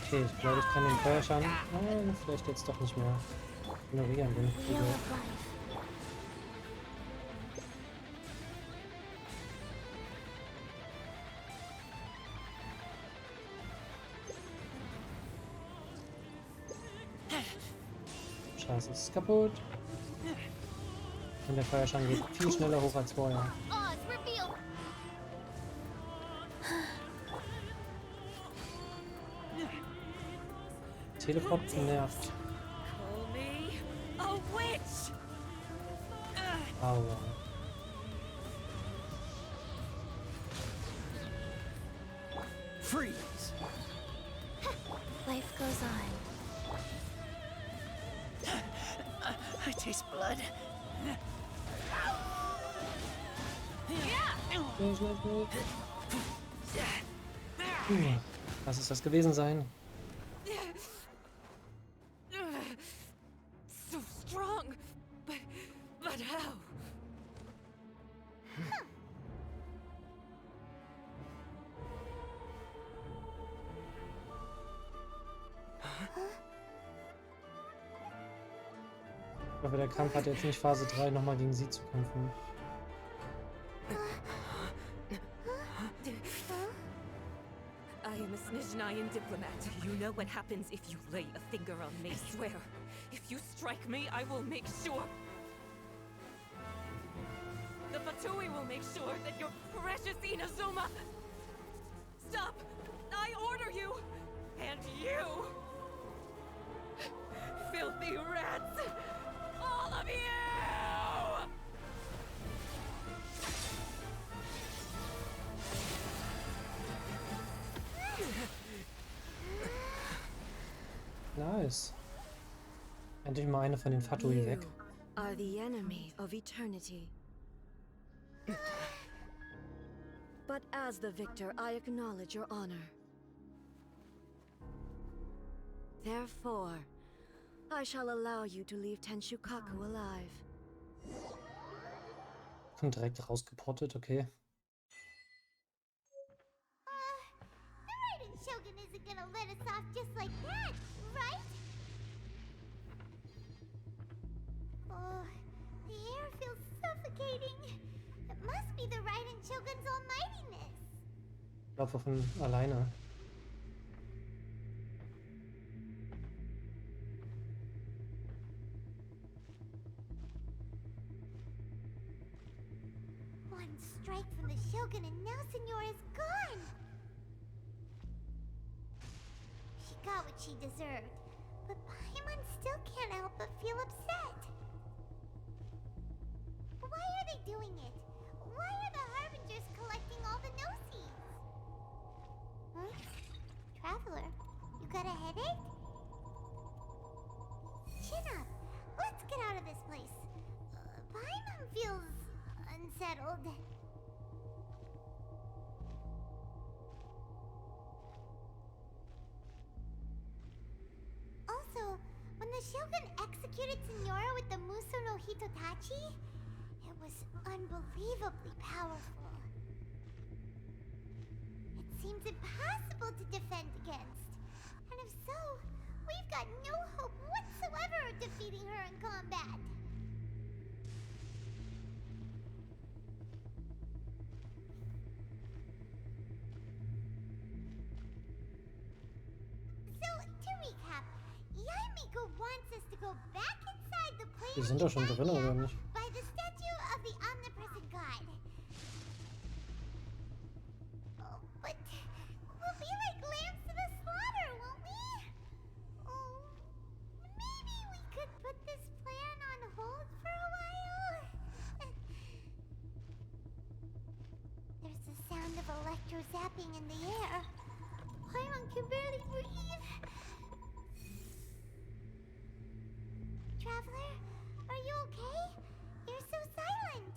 Okay, ich glaube, ich kann den Feuerschaden vielleicht jetzt doch nicht mehr ignorieren. Den Wheel of life. Scheiße, es ist kaputt. Und der Feuerschaden geht viel schneller hoch als vorher. Oz, reveal. Teleport nervt. Call me a witch. Aua. Freeze! Life goes on. I taste blood. Schnell, schnell, schnell. Lass es das gewesen sein. So strong, but how? Ich hoffe, der Kampf hat jetzt nicht Phase 3 nochmal gegen sie zu kämpfen. I am a Snezhnayan diplomat. You know what happens if you lay a finger on me. I swear, if you strike me, I will make sure. The Fatui will make sure that your precious Inazuma. Stop! I order you! And you! Filthy rats! All of you! Nice. Endlich mal eine von den Fatui weg. Are the enemy of eternity. But as the victor, I acknowledge your honor. Therefore, I shall allow you to leave Tenshukaku alive. Kommt direkt rausgeportet, okay. The Raiden Shogun isn't gonna let us off just like that, right? Oh, the air feels suffocating. It must be the Raiden Shogun's almightiness. Ich laufe von alleine. One strike from the Shogun and now Senyora's gone. She got what she deserved, but Paimon still can't help but feel upset. Why are they doing it? Why are the Harbingers collecting all the no-seeds? Huh? Traveler, you got a headache? Chin up. Let's get out of this place. Paimon feels unsettled. Also, when the Shogun executed Senyora with the Muso no Hitotachi, it was unbelievably powerful. It seems impossible to defend against. And if so, we've got no hope whatsoever of defeating her in combat. So, to recap, Yaimiko wants us to go back inside the plane Die sind doch schon drin, oder nicht? by the statue of the omnipresent god. Oh, but we'll be like lambs to the slaughter, won't we? Oh, maybe we could put this plan on hold for a while? There's the sound of electro zapping in the air. Paimon can barely breathe. Traveler, are you okay? You're so silent.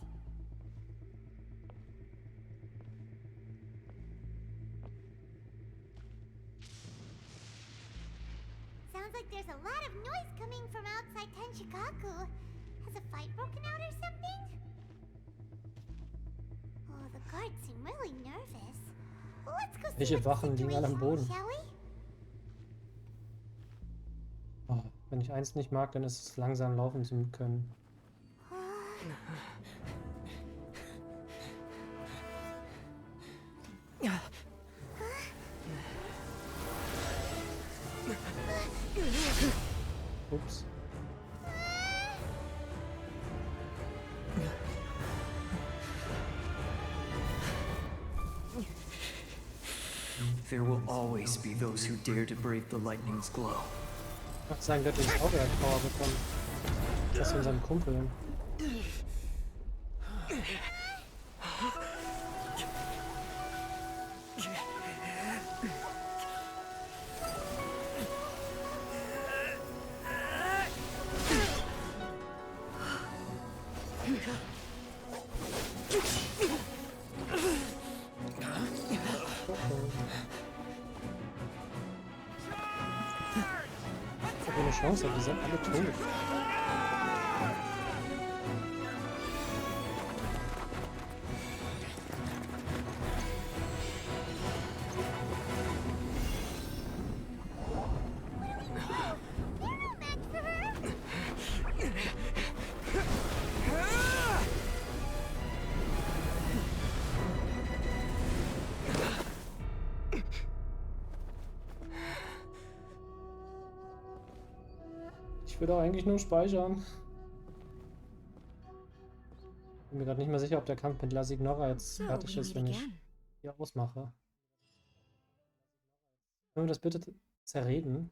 Sounds like there's a lot of noise coming from outside Tenshukaku. Has a fight broken out or something? Oh, the guards seem really nervous. Let's go see Welche what the Wachen liegen alle am situation Boden? is, shall we? Oh, wenn ich eins nicht mag, dann ist es langsam laufen zu können. Ups. There will always be those who dare to brave the lightning's glow. Macht sein göttliches Auge-Power bekommen. Das von seinem Kumpel. Ich habe eine Chance, aber die sind alle tot. Ich will doch eigentlich nur speichern. Bin mir gerade nicht mehr sicher, ob der Kampf mit La Signora jetzt fertig ist, wenn ich hier ausmache. Können wir das bitte zerreden?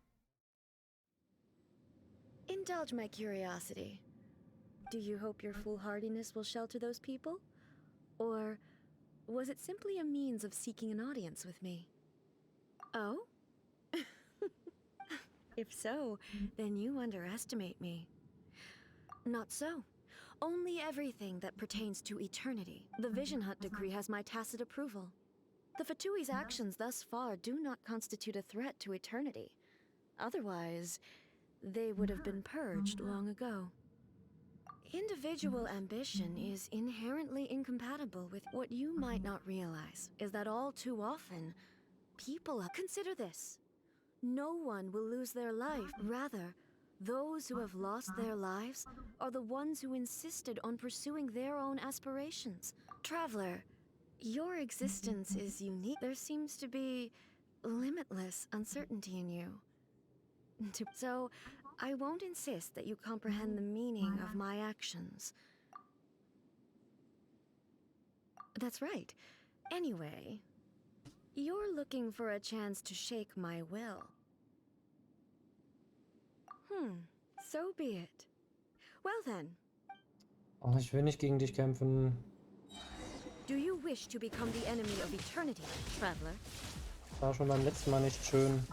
Indulge my curiosity. Do you hope your foolhardiness will shelter those people? Or was it simply a means of seeking an audience with me? Oh? If so, then you underestimate me. Not so. Only everything that pertains to eternity. The Vision Hunt decree has my tacit approval. The Fatui's actions thus far do not constitute a threat to eternity. Otherwise, they would have been purged long ago. Individual ambition is inherently incompatible with what you might not realize, is that all too often, people consider this. No one will lose their life. Rather, those who have lost their lives are the ones who insisted on pursuing their own aspirations. Traveler, your existence is unique. There seems to be limitless uncertainty in you. So, I won't insist that you comprehend the meaning of my actions. That's right. Anyway, you're looking for a chance to shake my will. So be it. Well then. Oh, ich will nicht gegen dich kämpfen. Do you wish to become the enemy of eternity, traveler? War schon beim letzten Mal nicht schön.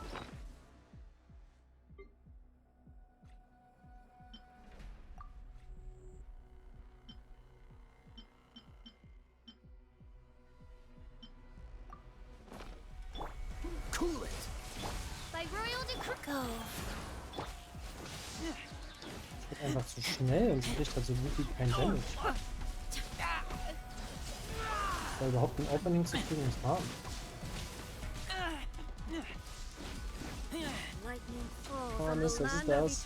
Cool it. By royal decree. Go. Ich bin einfach zu schnell und sie kriegt halt so gut wie kein Damage. Da überhaupt ein Opening zu kriegen ist hart. Oh Mist, was ist das?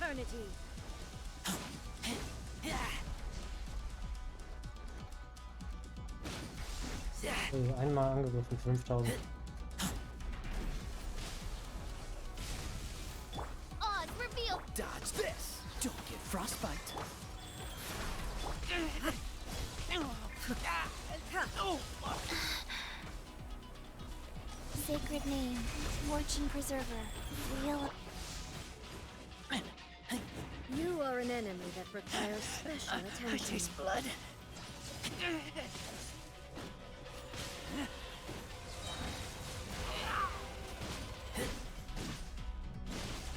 Okay, einmal angegriffen, 5000. Dodge this. Don't get frostbite. Sacred name, Fortune Preserver, real. You are an enemy that requires special attention. I taste blood.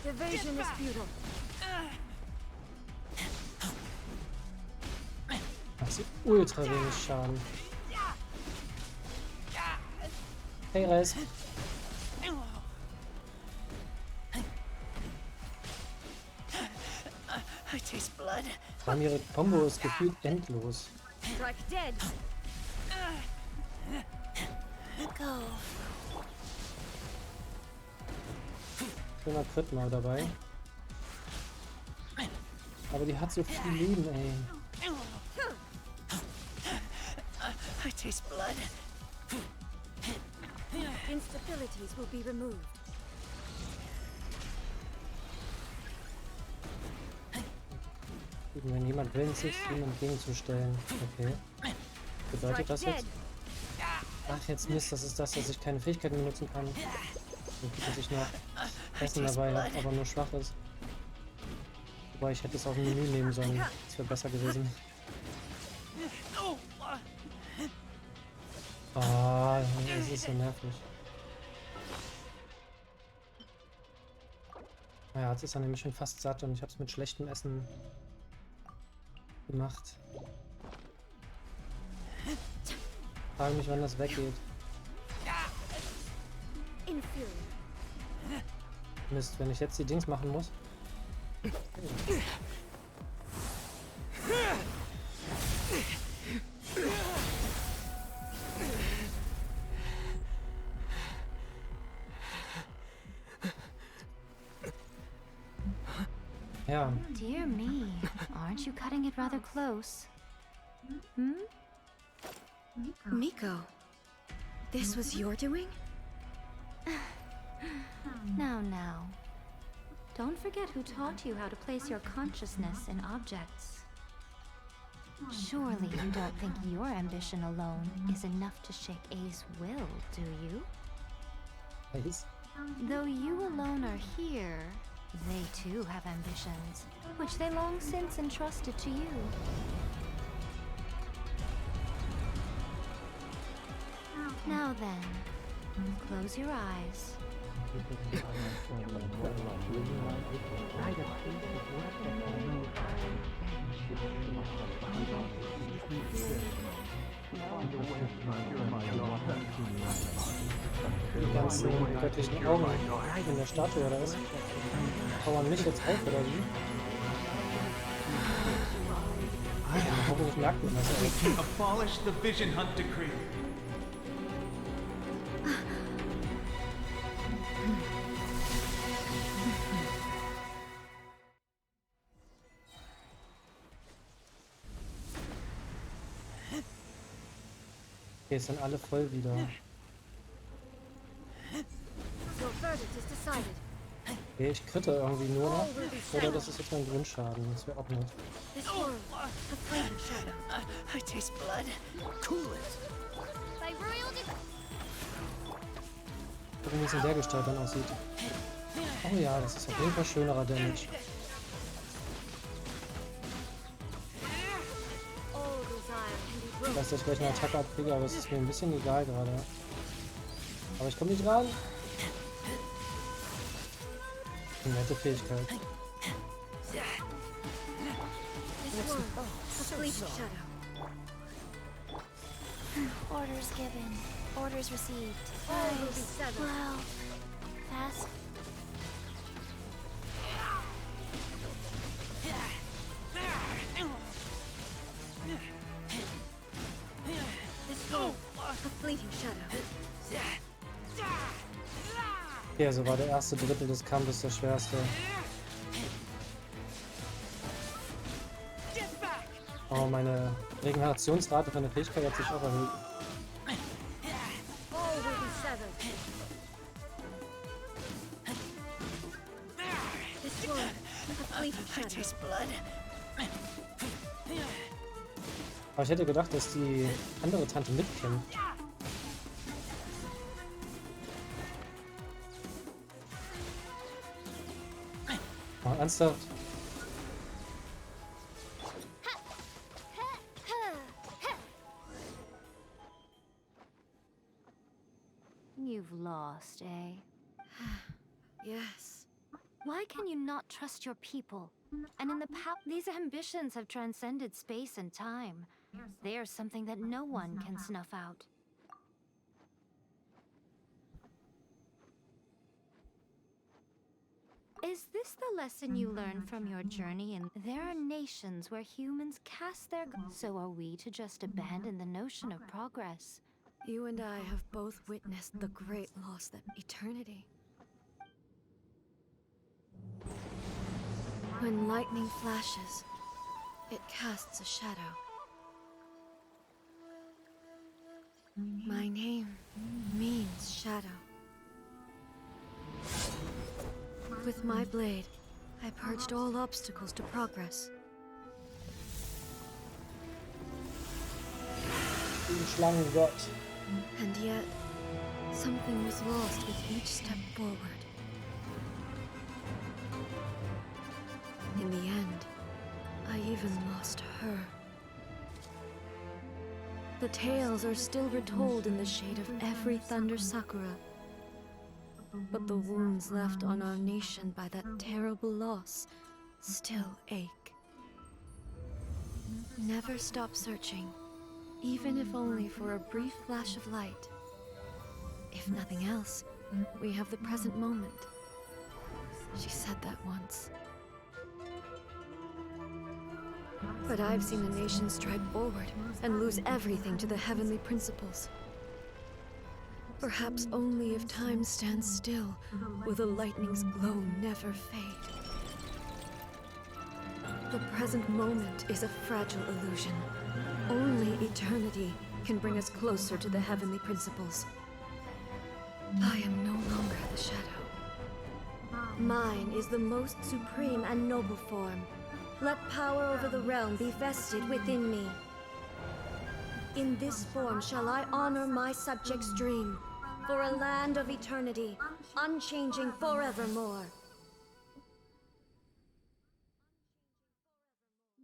Evasion is futile. Das ist ultra wenig Schaden. Hey Reis. I taste blood. Vor allem ihre Combo ist gefühlt endlos. Strike dead. Go. Schöner Crit mal dabei. Aber die hat so viel Leben, ey. I taste blood. Instabilities will be removed. Wenn jemand willens ist, jemand gegenzustellen. Okay. Bedeutet das jetzt? Ach, jetzt Mist, das ist das, dass ich keine Fähigkeiten benutzen kann. So gut, dass ich noch Essen dabei habe, aber nur schwach ist. Boah, ich hätte es auf dem Menü nehmen sollen. Das wäre besser gewesen. Ah, das ist so nervig. Naja, jetzt ist er nämlich schon fast satt und ich habe es mit schlechtem Essen gemacht. Frage mich, wann das weggeht. Mist, wenn ich jetzt die Dings machen muss. Ja. Dear me, aren't you cutting it rather close? Hmm? Miko, this was your doing? Now. Don't forget who taught you how to place your consciousness in objects. Surely you don't think your ambition alone is enough to shake A's will, do you? Ace? Though you alone are here, they too have ambitions, which they long since entrusted to you. Now then, close your eyes. Die ganzen göttlichen Augen in der Statue, oder was? Powern mich jetzt auf, oder wie? Hoffentlich merkt man das auch. Abolish the Vision Hunt Decree. Okay, es sind alle voll wieder. Okay, ich kritte irgendwie nur noch. Oder das ist jetzt mein Grundschaden. Das wäre auch nett. I taste blood. Cool it. Gucken, wie es in der Gestalt dann aussieht. Oh ja, das ist auf jeden Fall schönerer Damage. Ich weiß, dass ich gleich eine Attacke abkriege, aber es ist mir ein bisschen egal gerade. Aber ich komme nicht ran. Eine nette Fähigkeit. Orders given. Orders received. Nice. Wow. Fast. Okay, also war der erste Drittel des Kampfes der schwerste. Oh, meine Regenerationsrate von der Fähigkeit hat sich auch erhöht. Aber ich hätte gedacht, dass die andere Tante mitkämpft. Oh, ernsthaft? You've lost, eh? Yes. Why can you not trust your people? And in the past, these ambitions have transcended space and time. They are something that no one can snuff out. Is this the lesson you learned from your journey? And there are nations where humans cast their so are we to just abandon the notion of progress? You and I have both witnessed the great loss that eternity. When lightning flashes, it casts a shadow. My name means shadow. With my blade, I purged all obstacles to progress. Schlangengott. And yet, something was lost with each step forward. In the end, even lost her. The tales are still retold in the shade of every Thunder Sakura. But the wounds left on our nation by that terrible loss still ache. Never stop searching, even if only for a brief flash of light. If nothing else, we have the present moment. She said that once. But I've seen a nation stride forward and lose everything to the heavenly principles. Perhaps only if time stands still will the lightning's glow never fade. The present moment is a fragile illusion. Only eternity can bring us closer to the heavenly principles. I am no longer the shadow. Mine is the most supreme and noble form. Let power over the realm be vested within me. In this form shall I honor my subjects' dream, for a land of eternity, unchanging forevermore.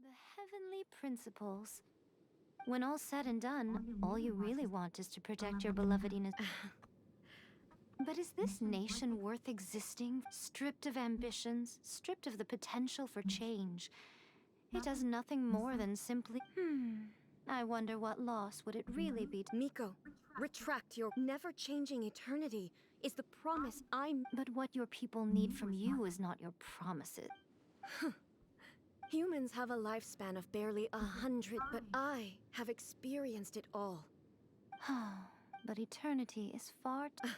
The heavenly principles. When all's said and done, all you really want is to protect your beloved Inazuma. But is this nation worth existing? Stripped of ambitions, stripped of the potential for change. It does nothing more than simply... I wonder what loss would it really be to... Miko, retract your never-changing eternity is the promise I'm... But what your people need from you is not your promises. Humans have a lifespan of barely 100, but I have experienced it all. But eternity is far too...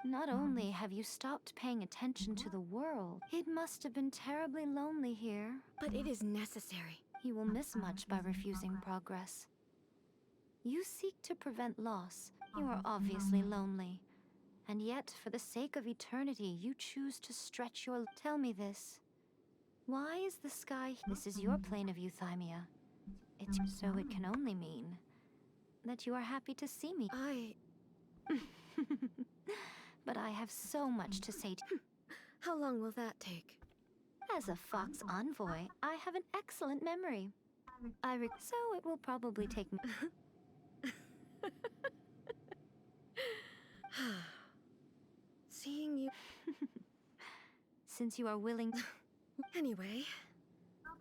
Not only have you stopped paying attention to the world, it must have been terribly lonely here. But it is necessary. You will miss much by refusing progress. You seek to prevent loss. You are obviously lonely. And yet, for the sake of eternity, you choose to stretch your... Tell me this. Why is the sky... This is your plane of euthymia. So it can only mean that you are happy to see me. But I have so much to say to you. How long will that take? As a Fox envoy, I have an excellent memory. So it will probably take me... Seeing you... Since you are willing to... Anyway,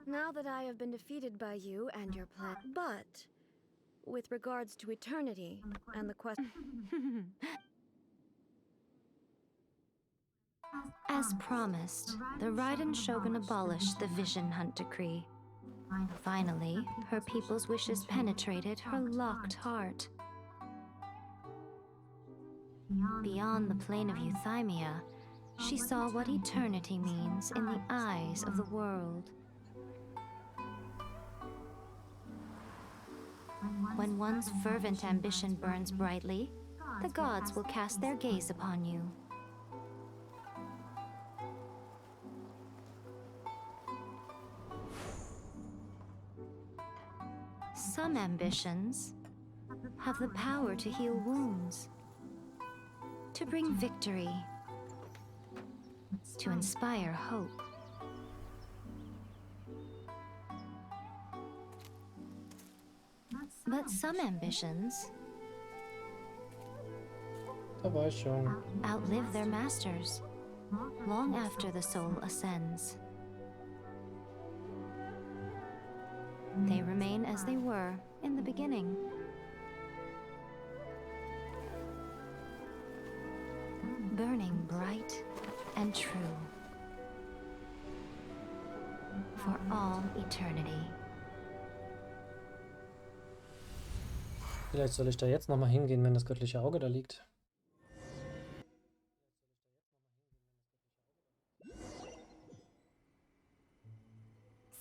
now that I have been defeated by you and your plan... But, with regards to eternity and the question... As promised, the Raiden Shogun abolished the Vision Hunt Decree. Finally, her people's wishes penetrated her locked heart. Beyond the plane of euthymia, she saw what eternity means in the eyes of the world. When one's fervent ambition burns brightly, the gods will cast their gaze upon you. Some ambitions have the power to heal wounds, to bring victory, to inspire hope. But some ambitions outlive their masters long after the soul ascends. They remain as they were in the beginning. Burning bright and true. For all eternity. Vielleicht soll ich da jetzt nochmal hingehen, wenn das göttliche Auge da liegt.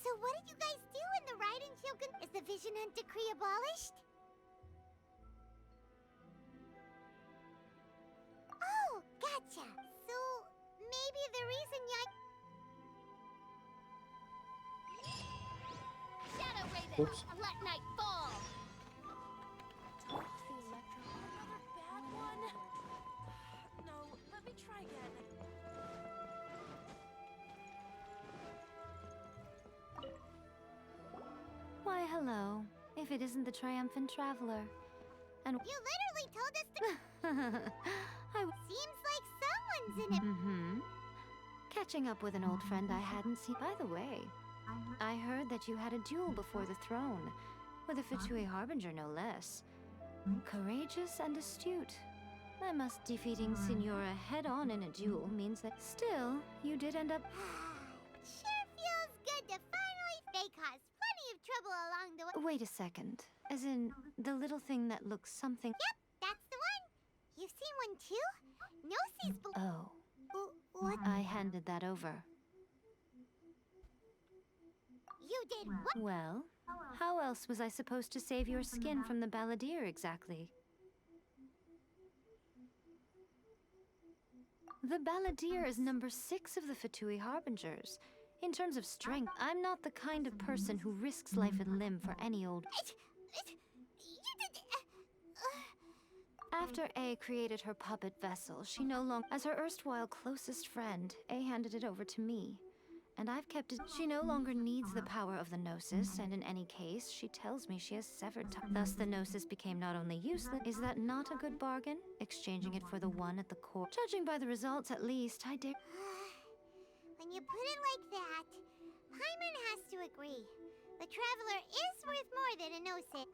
So what did you guys do in the Raiden Shogun? Is the Vision Hunt Decree abolished? Oh, gotcha. So maybe the reason Shadow Raven, Oops. let night fall. Another bad one? No, let me try again. hello, if it isn't the triumphant traveler. And You literally told us to. Seems like someone's in it. Mm-hmm. Catching up with an old friend I hadn't seen. By the way, I heard that you had a duel before the throne, with a Fatui Harbinger no less. Courageous and astute. I must defeating Signora head-on in a duel means that still, you did end up... Sure feels good to finally. They caused plenty of trouble along the way. Wait a second. As in, the little thing that looks something... Yep, that's the one. You've seen one too? Nosie's Oh. What? I handed that over. You did what? Well, how else was I supposed to save your skin from the balladeer exactly? The balladeer is number 6 of the Fatui Harbingers. In terms of strength, I'm not the kind of person who risks life and limb for any old... After A created her puppet vessel, she no longer... As her erstwhile closest friend, A handed it over to me. And I've kept it... She no longer needs the power of the Gnosis, and in any case, she tells me she has severed... Thus, the Gnosis became not only useless... Is that not a good bargain? Exchanging it for the one at the core? Judging by the results, at least, I dare... When you put it like that, Paimon has to agree. The Traveler is worth more than a Gnosis.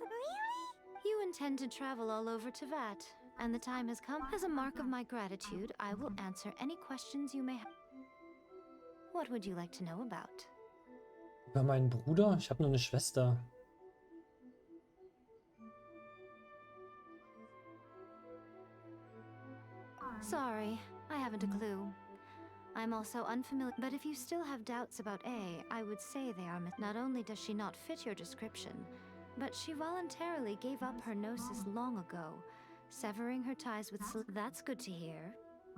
Really? You intend to travel all over Tevat, and the time has come. As a mark of my gratitude, I will answer any questions you may have. What would you like to know about? Über meinen Bruder? Ich habe nur eine Schwester. Sorry, I haven't a clue. I'm also unfamiliar, but if you still have doubts about A, I would say they are not only does she not fit your description, but she voluntarily gave up her Gnosis long ago, severing her ties with That's good to hear.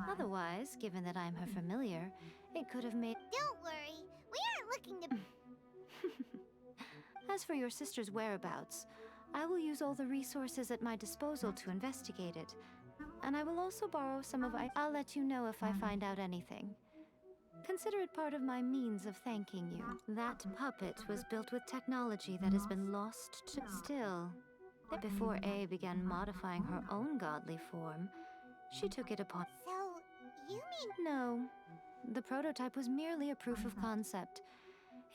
Otherwise, given that I'm her familiar, it could have made... Don't worry, we aren't looking to... As for your sister's whereabouts, I will use all the resources at my disposal to investigate it, and I will also borrow some of I'll let you know if I find out anything. Consider it part of my means of thanking you. That puppet was built with technology that has been lost to... Still, before A began modifying her own godly form, she took it upon... So, you mean... No. The prototype was merely a proof of concept.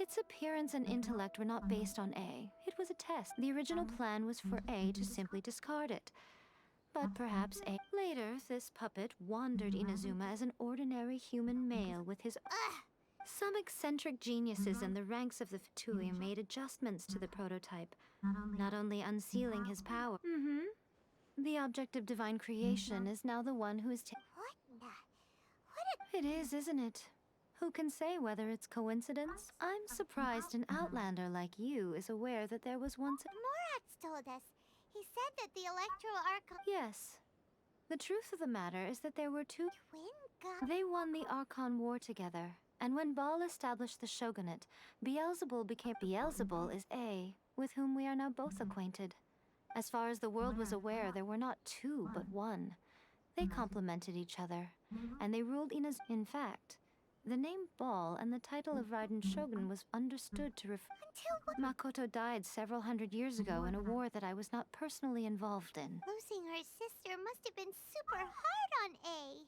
Its appearance and intellect were not based on A. It was a test. The original plan was for A to simply discard it. But perhaps A... Later, this puppet wandered Inazuma as an ordinary human male with his... Some eccentric geniuses in the ranks of the Fatui made adjustments to the prototype, not only unsealing his power... The object of divine creation is now the one who is... It is, isn't it? Who can say whether it's coincidence? I'm surprised an outlander like you is aware that there was once... Morat's told us. He said that the Electro Archon... Yes. The truth of the matter is that there were two... They won the Archon War together, and when Baal established the shogunate, Beelzebul became... Beelzebul is A, with whom we are now both acquainted. As far as the world was aware, there were not two, but one. They complemented each other, and they ruled Inazuma. In fact, the name Baal and the title of Raiden Shogun was understood to refer... Makoto died several hundred years ago in a war that I was not personally involved in. Losing her sister must have been super hard on A.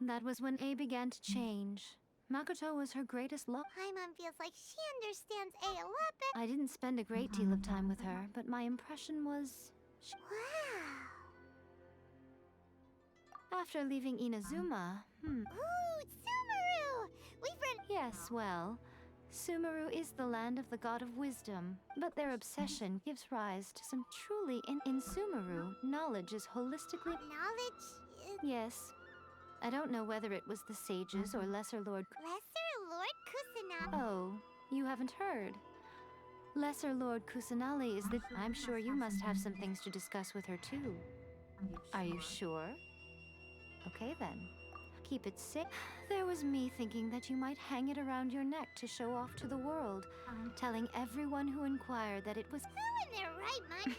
That was when A began to change. Makoto was her greatest love. Paimon feels like she understands A a lot better. I didn't spend a great deal of time with her, but my impression was... Wow. After leaving Inazuma, Ooh, Sumeru! We've run... Yes, well, Sumeru is the land of the god of wisdom, but their obsession gives rise to some truly... In Sumeru, knowledge is holistically... Knowledge? Yes. I don't know whether it was the sages or Lesser Lord... Lesser Lord Kusanagi? Oh, you haven't heard. Lesser Lord Kusanali is the... I'm sure you must have some things to discuss with her, too. Are you sure? Okay, then. Keep it safe. There was me thinking that you might hang it around your neck to show off to the world, telling everyone who inquired that it was... Who in their right mind?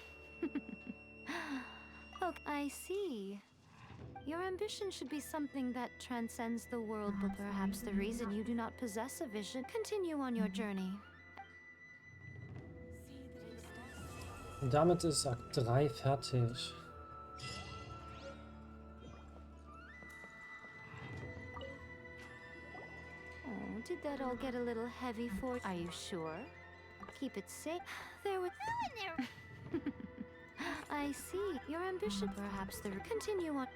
Oh, I see. Your ambition should be something that transcends the world, but perhaps the reason you do not possess a vision. Continue on your journey. Und damit ist Akt 3 fertig. Oh, did that all get a little heavy for you? Are you sure? Keep it safe. There was... I see. Your ambition. Perhaps the... Continue on.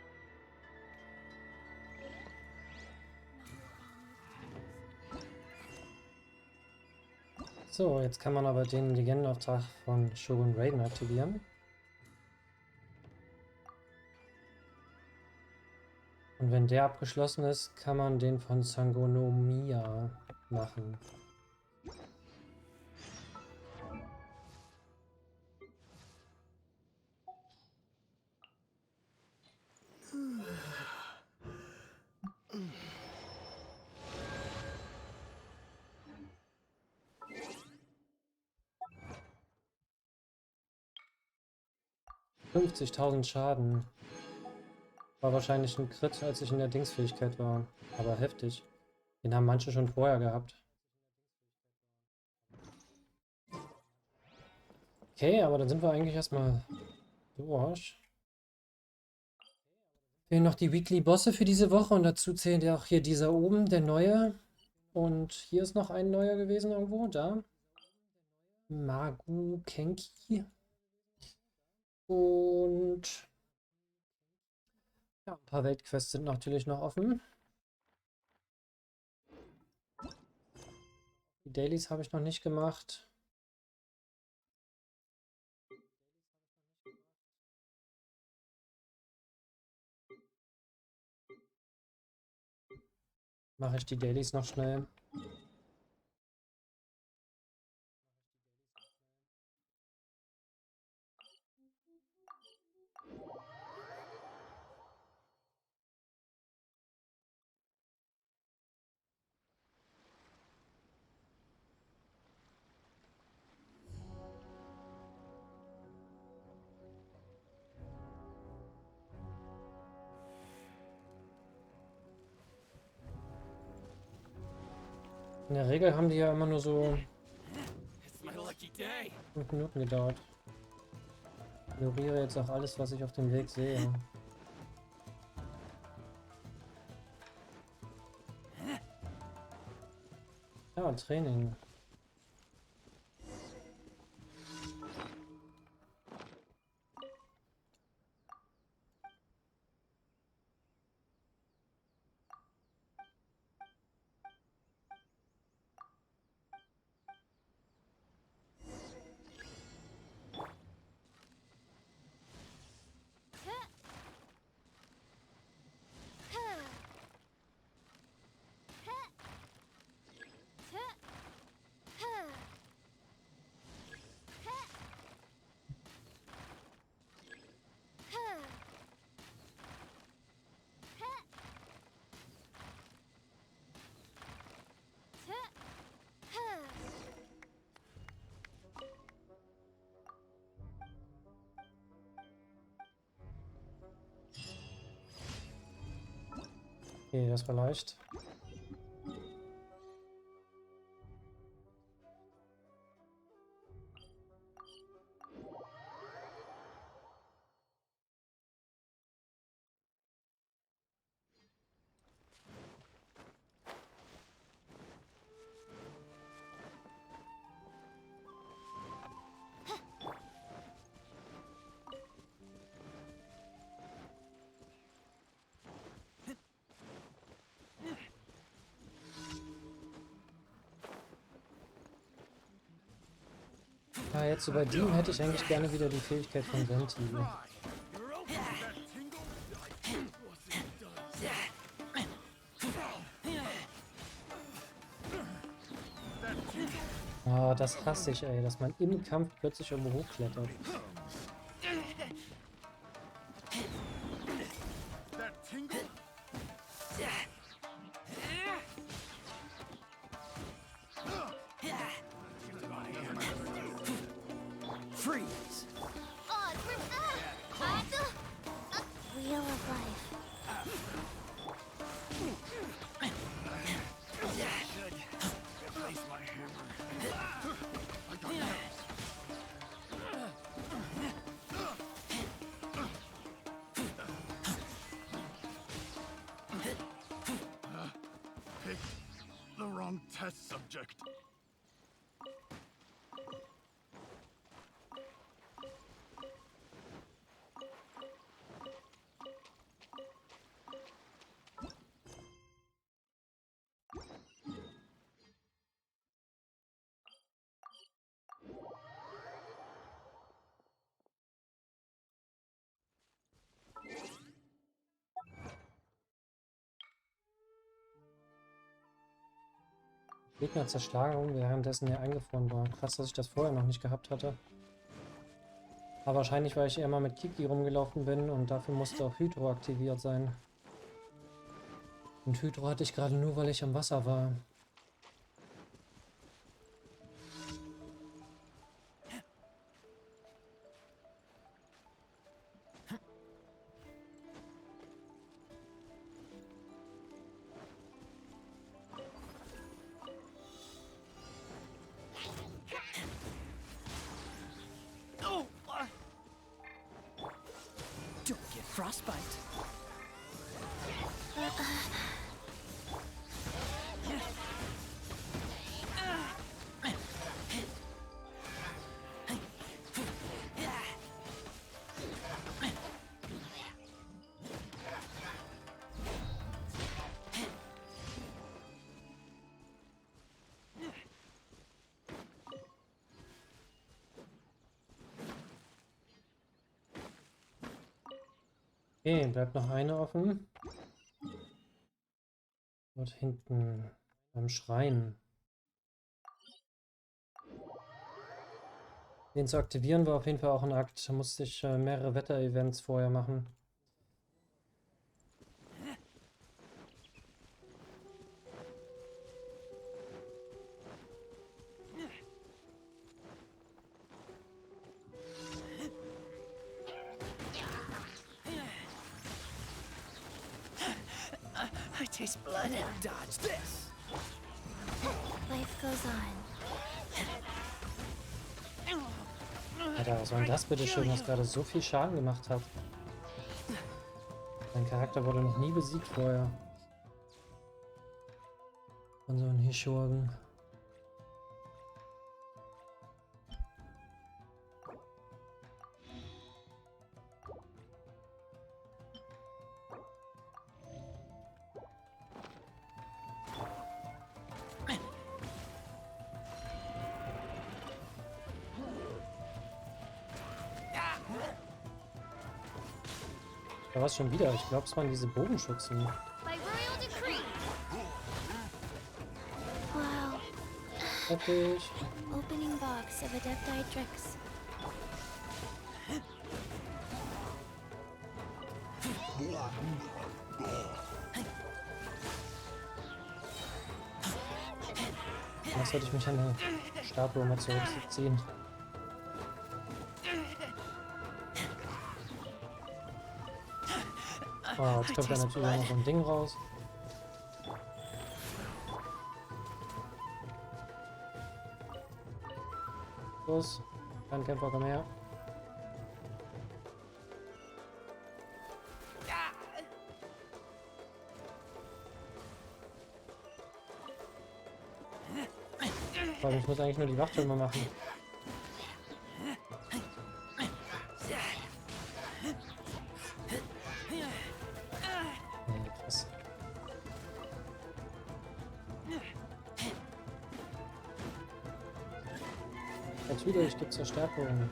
So, jetzt kann man aber den Legendenauftrag von Shogun Raiden aktivieren. Und wenn der abgeschlossen ist, kann man den von Sangonomiya machen. $50.000 Schaden. War wahrscheinlich ein Crit, als ich in der Dingsfähigkeit war. Aber heftig. Den haben manche schon vorher gehabt. Okay, aber dann sind wir eigentlich erstmal durch. Fehlen noch die Weekly Bosse für diese Woche und dazu zählt ja auch hier dieser oben, der neue. Und hier ist noch ein neuer gewesen irgendwo, da. Magu Kenki. Und ja, ein paar Weltquests sind natürlich noch offen. Die Dailies habe ich noch nicht gemacht. Mache ich die Dailies noch schnell. In der Regel haben die ja immer nur so 5 Minuten gedauert. Ich ignoriere jetzt auch alles, was ich auf dem Weg sehe. Ja, Training. Okay, das war leicht. Ah, jetzt so bei dem hätte ich eigentlich gerne wieder die Fähigkeit von Venti. Ah, das hasse ich, ey, dass man im Kampf plötzlich irgendwo hochklettert. Wheel of Life. the wrong test subject. Gegner zerschlagen, währenddessen er eingefroren war. Krass, dass ich das vorher noch nicht gehabt hatte. Aber wahrscheinlich, weil ich eher mal mit Kiki rumgelaufen bin und dafür musste auch Hydro aktiviert sein. Und Hydro hatte ich gerade nur, weil ich am Wasser war. Don't get frostbite. Okay, bleibt noch eine offen. Dort hinten beim Schrein. Den zu aktivieren war auf jeden Fall auch ein Akt. Da musste ich mehrere Wetter-Events vorher machen. I taste blood. Dodge this. Life goes on. Alter, was war denn das bitteschön, was gerade so viel Schaden gemacht hat? Mein Charakter wurde noch nie besiegt vorher. Von so einem Hirschurgen. Da war es schon wieder. Ich glaube, es waren diese Bogenschützen. By royal decree. Wow. Fertig. Opening box of Adepti Drix. Was sollte ich mich an der Statue mal zurückziehen? Oh, jetzt kommt da natürlich auch noch so ein Ding raus. Los, kein Kämpfer, komm her. Aber ich muss eigentlich nur die Wachtürme machen. Nee, krass. Natürlich gibt es Verstärkungen.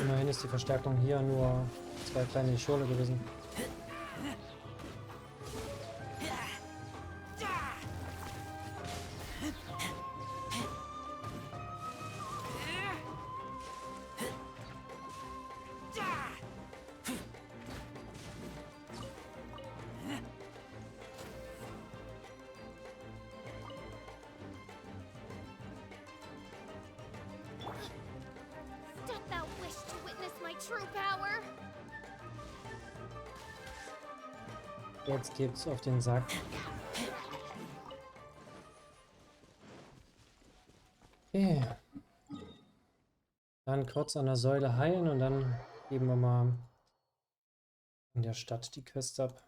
Immerhin ist die Verstärkung hier nur 2 kleine Schole gewesen. Doth thou wish to witness my true power? Jetzt gibt's auf den Sack. Okay. Dann kurz an der Säule heilen und dann geben wir mal in der Stadt die Quest ab.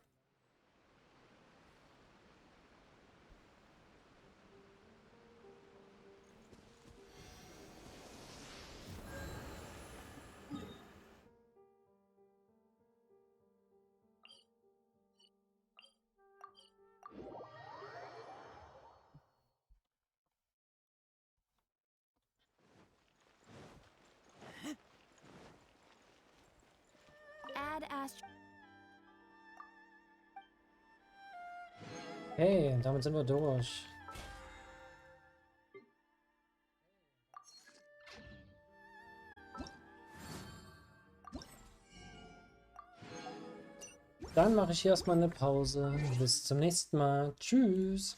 Add Astro. Hey, damit sind wir durch. Dann mache ich hier erstmal eine Pause. Bis zum nächsten Mal. Tschüss.